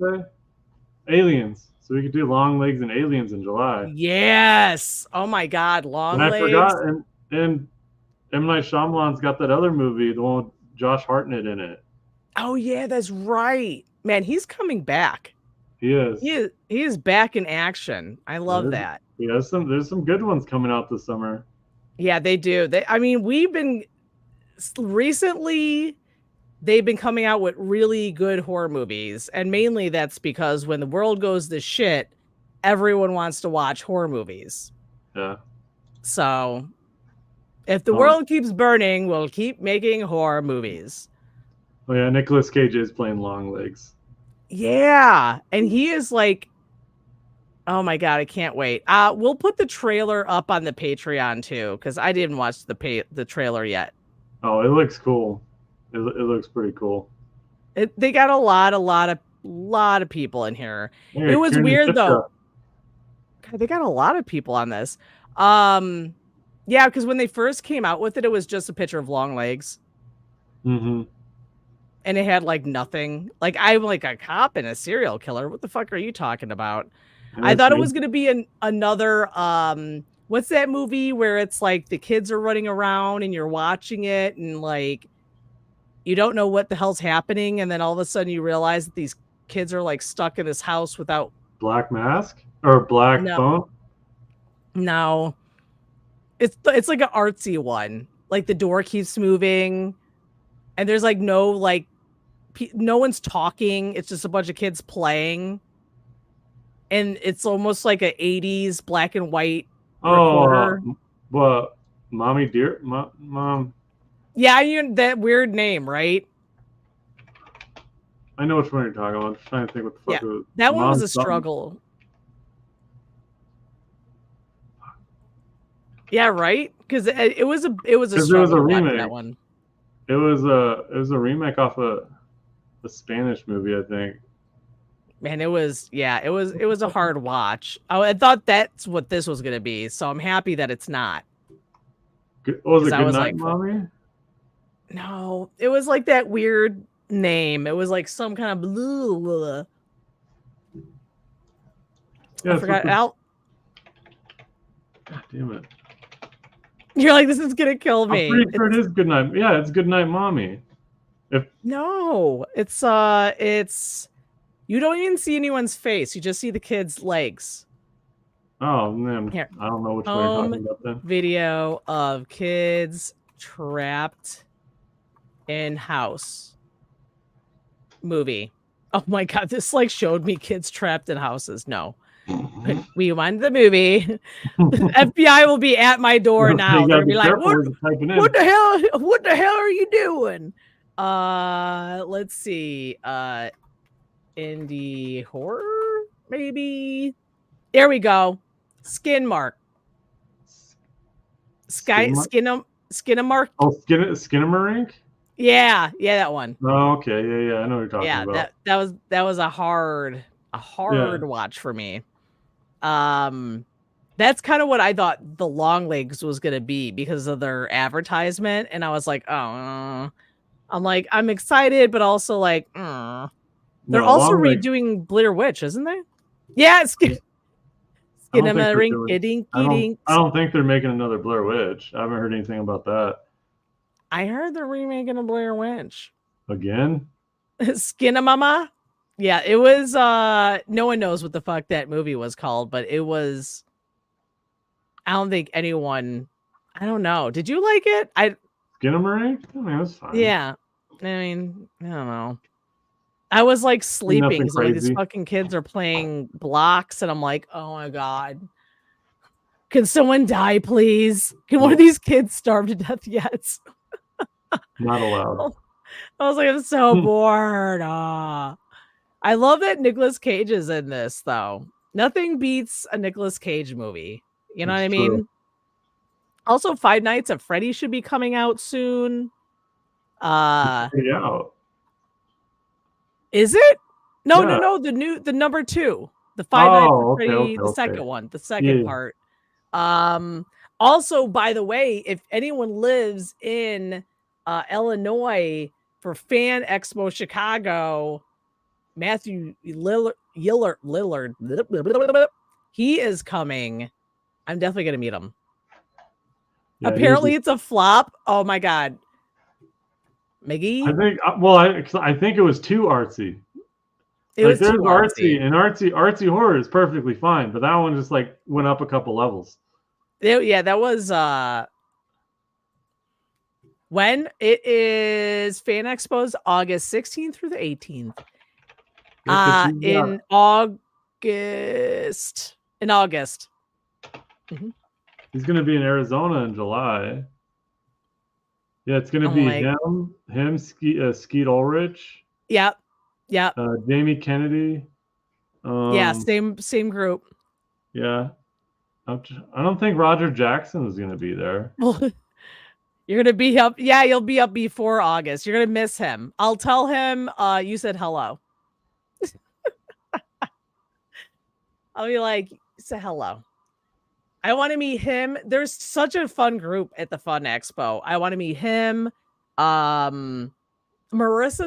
Aliens. So we could do Longlegs and Aliens in July. Yes. Oh my God, Longlegs. And I forgot, and M. Night Shyamalan's got that other movie, the one with Josh Hartnett in it. Oh yeah, that's right. Man, he's coming back. He is. He is back in action. I love that. Yeah, there's some good ones coming out this summer. Yeah, they do. I mean, we've been recently. They've been coming out with really good horror movies, and mainly that's because when the world goes to shit, everyone wants to watch horror movies. Yeah. So, if the world keeps burning, we'll keep making horror movies. Oh yeah, Nicolas Cage is playing Longlegs. Yeah, and he is like, oh my God, I can't wait. We'll put the trailer up on the Patreon too, because I didn't watch the trailer yet. Oh, it looks cool. It looks pretty cool. They got a lot of people in here. Yeah, it was weird though. God, they got a lot of people on this. Yeah, because when they first came out with it, it was just a picture of Longlegs. Mm-hmm. And it had like nothing. Like, I'm like a cop and a serial killer. What the fuck are you talking about? I thought it was gonna be another what's that movie where it's like the kids are running around and you're watching it and like you don't know what the hell's happening, and then all of a sudden you realize that these kids are like stuck in this house without Black Mask or Black Phone? No. It's like an artsy one. Like the door keeps moving and there's like no one's talking. It's just a bunch of kids playing. And it's almost like an 80s black and white recorder. What? Mommy Dear? Mom? Yeah, that weird name, right? I know which one you're talking about. I'm trying to think what the fuck it was. That one was a struggle. Yeah, right? Because it was a struggle. It was a remake. That one. It was a remake off a Spanish movie, I think. Man, it was a hard watch. I thought that's what this was gonna be, so I'm happy that it's not. Was it Good Night, Mommy? No, it was like that weird name. It was like some kind of blah. Yeah, I forgot. God damn it! You're like, this is gonna kill me. I'm pretty sure it is Good Night. Yeah, it's Good Night, Mommy. No, it's you don't even see anyone's face. You just see the kids' legs. Oh man, here. I don't know which one you're talking about then. Video of kids trapped in house movie. Oh my God, this like showed me kids trapped in houses. No. We went the movie. FBI will be at my door now. They'll be like, what the hell are you doing? Let's see. Indie horror, maybe. There we go. Skin Mark. Skinamark. Oh, Skinamarink? Yeah, that one. Oh, okay. Yeah, I know what you're talking about. That was a hard watch for me. That's kind of what I thought the Longlegs was gonna be because of their advertisement, and I was like, I'm excited, but also like, they're also redoing Blair Witch, isn't they? Yeah, I don't think they're making another Blair Witch. I haven't heard anything about that. I heard they're remaking a Blair Witch. Again? Skinamama? Yeah, it was no one knows what the fuck that movie was called, but it was I don't think anyone I don't know. Did you like it? Skinamarink? I mean, it was fine. Yeah. I mean, I don't know. I was like sleeping Nothing because like these crazy. fucking kids are playing blocks, and I'm like, oh my god. Can someone die, please? Can one of these kids starve to death yet? Not allowed. I was like, I'm so bored. I love that Nicolas Cage is in this, though. Nothing beats a Nicolas Cage movie. You know what I mean? Also, Five Nights at Freddy should be coming out soon. Out. Is it? No. The number 2, the Five Nights at Freddy, the second one, the second part. Also, by the way, if anyone lives in Illinois for Fan Expo Chicago, Matthew Lillard, he is coming. I'm definitely gonna meet him. Yeah, apparently it's a flop. Oh my god, Miggy. I think it was too artsy. It was too artsy, and artsy horror is perfectly fine, but that one just like went up a couple levels. Yeah, that was when it is Fan Expo's August 16th through the 18th. In August. Mm-hmm. He's gonna be in Arizona in July. Yeah, it's gonna be him, Skeet Ulrich. Yep. Jamie Kennedy. Yeah, same group. Yeah. I don't think Roger Jackson is gonna be there. You're gonna be up. Yeah, you'll be up before August. You're gonna miss him. I'll tell him you said hello. I'll be like, say hello. I want to meet him. There's such a fun group at the Fun Expo. I want to meet him. Marissa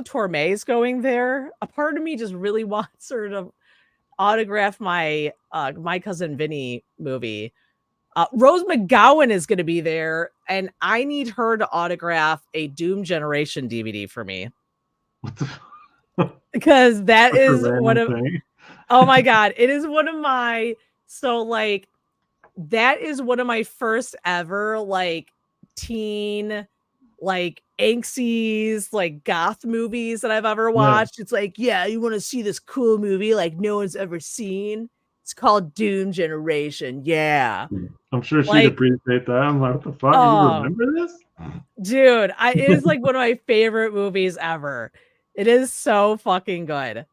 Torme's going there. A part of me just really wants her to autograph my My Cousin Vinny movie. Rose McGowan is going to be there, and I need her to autograph a Doom Generation DVD for me. Because that is one of oh my god, it is one of my that is one of my first ever like teen like angsties like goth movies that I've ever watched. Yeah. It's like, yeah, you want to see this cool movie like no one's ever seen? It's called Doom Generation. Yeah. I'm sure she'd appreciate that. I'm like, what the fuck? You remember this? Dude, it is like one of my favorite movies ever. It is so fucking good.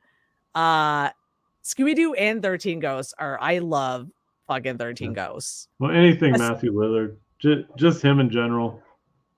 Scooby-Doo and 13 Ghosts I love fucking 13 Ghosts. Well, anything Matthew Lillard. Just him in general.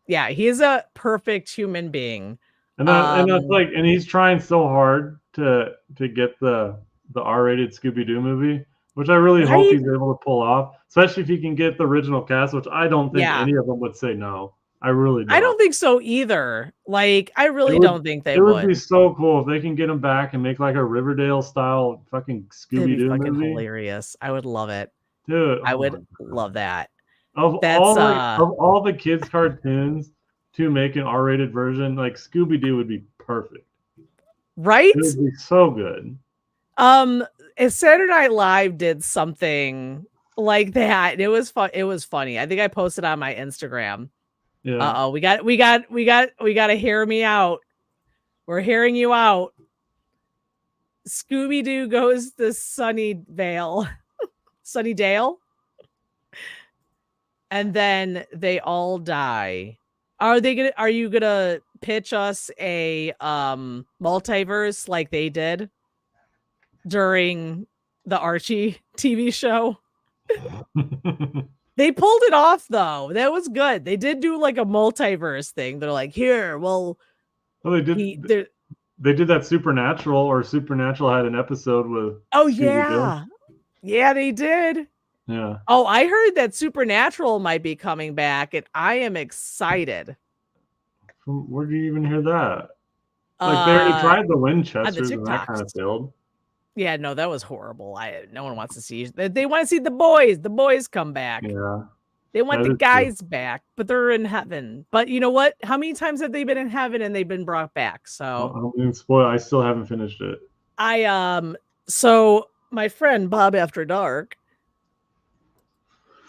Yeah, he's a perfect human being. And that's like, and he's trying so hard to get the R-rated Scooby-Doo movie, which I really hope he's able to pull off, especially if he can get the original cast, which I don't think any of them would say no. I really don't. I don't think so either. Like, I really don't think they would. It would be so cool if they can get him back and make like a Riverdale style fucking Scooby-Doo movie. Fucking hilarious. I would love it. Dude. I would love that. Of all the kids' cartoons to make an R-rated version, like Scooby-Doo would be perfect. Right? It would be so good. Saturday Night Live did something like that. It was fun. It was funny. I think I posted on my Instagram. Yeah. We got to hear me out. We're hearing you out. Scooby-Doo goes to Sunnydale. Sunnydale. And then they all die. Are you gonna pitch us a multiverse like they did during the Archie TV show? They pulled it off though. That was good. They did do like a multiverse thing. They're like, here, they did. They did that Supernatural, or Supernatural had an episode with. Oh yeah, yeah, they did. Yeah. Oh, I heard that Supernatural might be coming back, and I am excited. Where do you even hear that? Like they already tried the Winchesters and that kind of failed. Yeah, no, that was horrible. No one wants to see. They want to see the boys. The boys come back. Yeah. They want the guys back, but they're in heaven. But you know what? How many times have they been in heaven and they've been brought back? So I mean, spoil. I still haven't finished it. So my friend Bob After Dark,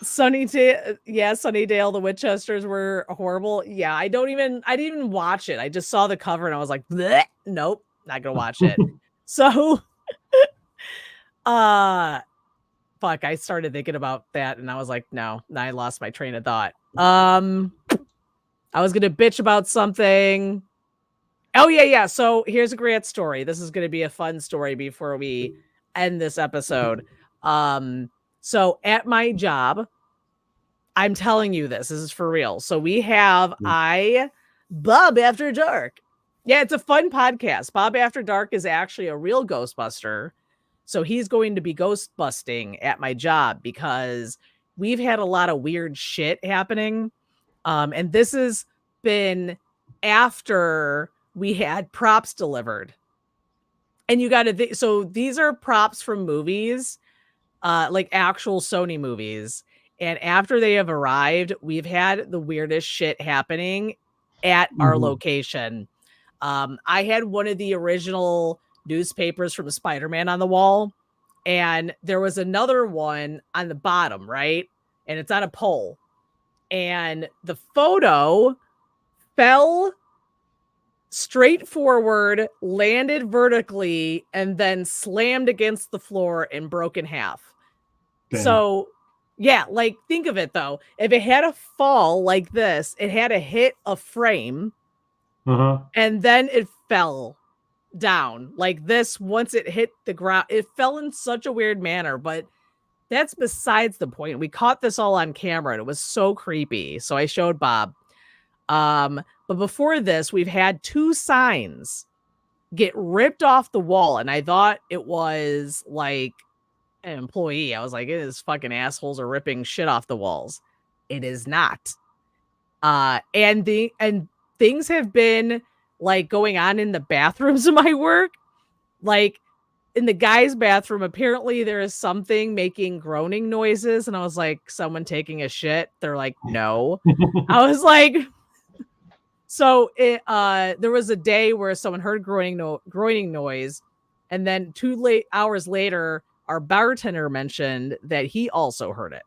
Sunnydale, Sunnydale, the Winchesters were horrible. Yeah, I didn't even watch it. I just saw the cover and I was like, nope, not gonna watch it. So fuck, I started thinking about that and I was like, no, I lost my train of thought. I was gonna bitch about something. Oh yeah. So here's a great story. This is gonna be a fun story before we end this episode. So at my job, I'm telling you this is for real. So we have Bob After Dark. Yeah, it's a fun podcast. Bob After Dark is actually a real Ghostbuster. So he's going to be ghost busting at my job because we've had a lot of weird shit happening. And this has been after we had props delivered. And you got to so these are props from movies, like actual Sony movies. And after they have arrived, we've had the weirdest shit happening at our location. I had one of the original newspapers from Spider-Man on the wall, and there was another one on the bottom, right? And it's on a pole. And the photo fell straight forward, landed vertically, and then slammed against the floor and broke in half. Damn. So, yeah, like, think of it, though. If it had a fall like this, it had to hit a frame, and then it fell down like this. Once it hit the ground, it fell in such a weird manner, but that's besides the point. We caught this all on camera, and it was so creepy. So I showed Bob. But before this, we've had 2 signs get ripped off the wall, and I thought it was like an employee. I was like, it is fucking assholes are ripping shit off the walls. It is not. And things have been like going on in the bathrooms of my work. Like in the guy's bathroom, apparently there is something making groaning noises. And I was like, someone taking a shit? They're like, no. I was like, so there was a day where someone heard groaning noise. And then 2 hours later, our bartender mentioned that he also heard it.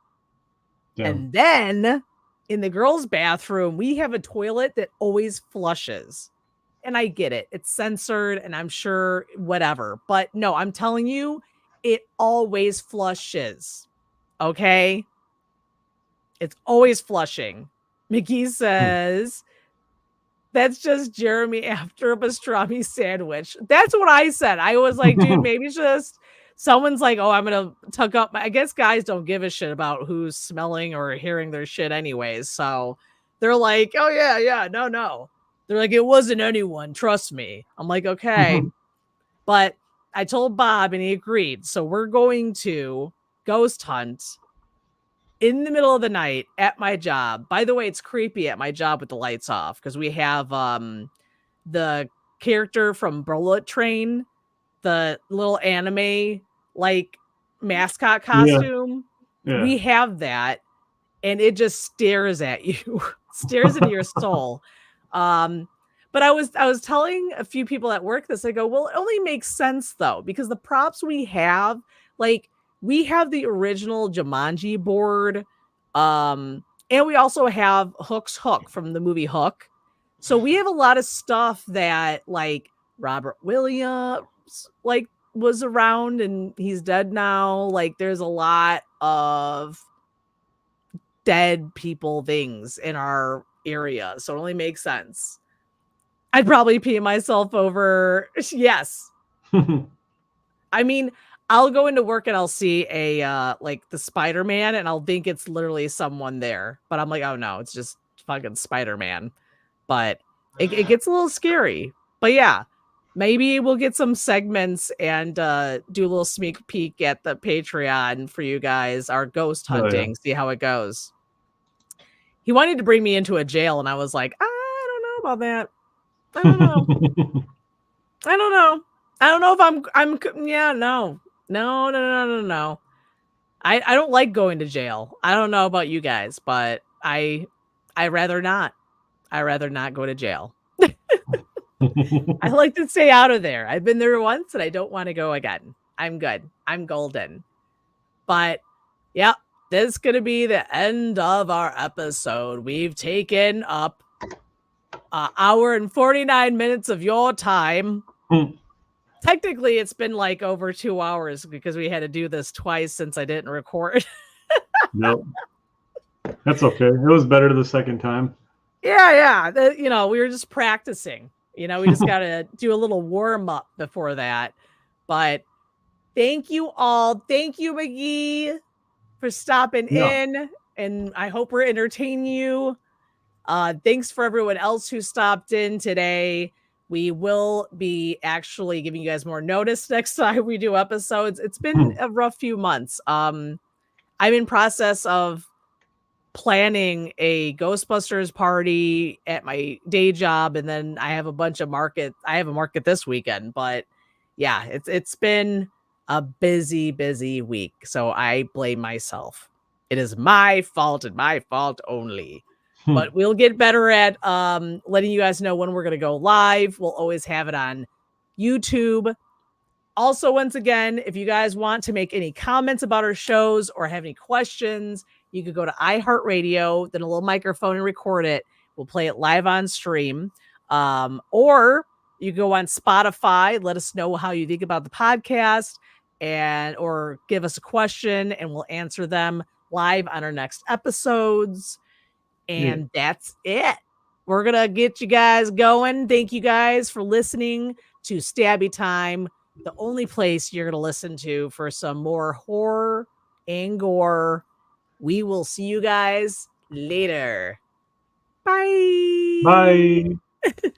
Yeah. And then in the girls' bathroom, we have a toilet that always flushes. And I get it. It's censored and I'm sure whatever. But no, I'm telling you, it always flushes. Okay? It's always flushing. Mickey says, that's just Jeremy after a pastrami sandwich. That's what I said. I was like, dude, maybe it's just someone's like, oh, I'm going to tuck up. I guess guys don't give a shit about who's smelling or hearing their shit anyways. So they're like, oh, yeah, no. They're like, it wasn't anyone. Trust me. I'm like, okay. But I told Bob and he agreed. So we're going to ghost hunt in the middle of the night at my job. By the way, it's creepy at my job with the lights off because we have the character from Bullet Train, the little anime like mascot costume. Yeah. We have that, and it just stares at you, stares into your soul. But I was telling a few people at work this. I go, well, it only makes sense though, because the props we have, like we have the original Jumanji board, and we also have Hook's Hook from the movie Hook. So we have a lot of stuff that like Robert Williams like was around and he's dead now. Like there's a lot of dead people things in our area. So it only makes sense. I'd probably pee myself over. Yes. I mean, I'll go into work and I'll see a like the Spider-Man and I'll think it's literally someone there. But I'm like, oh no, it's just fucking Spider-Man. But it gets a little scary. But yeah, maybe we'll get some segments and do a little sneak peek at the Patreon for you guys, our ghost hunting, see how it goes. He wanted to bring me into a jail and I was like, I don't know about that. I don't know. I don't know if I'm yeah, no. I don't like going to jail. I don't know about you guys, but I rather not. I rather not go to jail. I like to stay out of there. I've been there once and I don't want to go again. I'm good. I'm golden. But yeah, this is going to be the end of our episode. We've taken up an hour and 49 minutes of your time. Technically, it's been like over 2 hours because we had to do this twice since I didn't record. Nope. That's okay. It was better the second time. Yeah. We were just practicing. We just got to do a little warm up before that. But thank you all. Thank you, McGee, for stopping in. And I hope we're entertaining you. Thanks for everyone else who stopped in today. We will be actually giving you guys more notice next time we do episodes. It's been a rough few months. I'm in process of planning a Ghostbusters party at my day job, and then I have a bunch of market. I have a market this weekend, but yeah, it's been a busy week. So I blame myself. It is my fault and my fault only. But we'll get better at letting you guys know when we're going to go live. We'll always have it on YouTube. Also, once again, if you guys want to make any comments about our shows or have any questions, you could go to iHeartRadio, then a little microphone and record it. We'll play it live on stream. Or you go on Spotify, let us know how you think about the podcast, or give us a question and we'll answer them live on our next episodes. And that's it. We're going to get you guys going. Thank you guys for listening to Stabby Time, the only place you're going to listen to for some more horror and gore. We will see you guys later. Bye. Bye.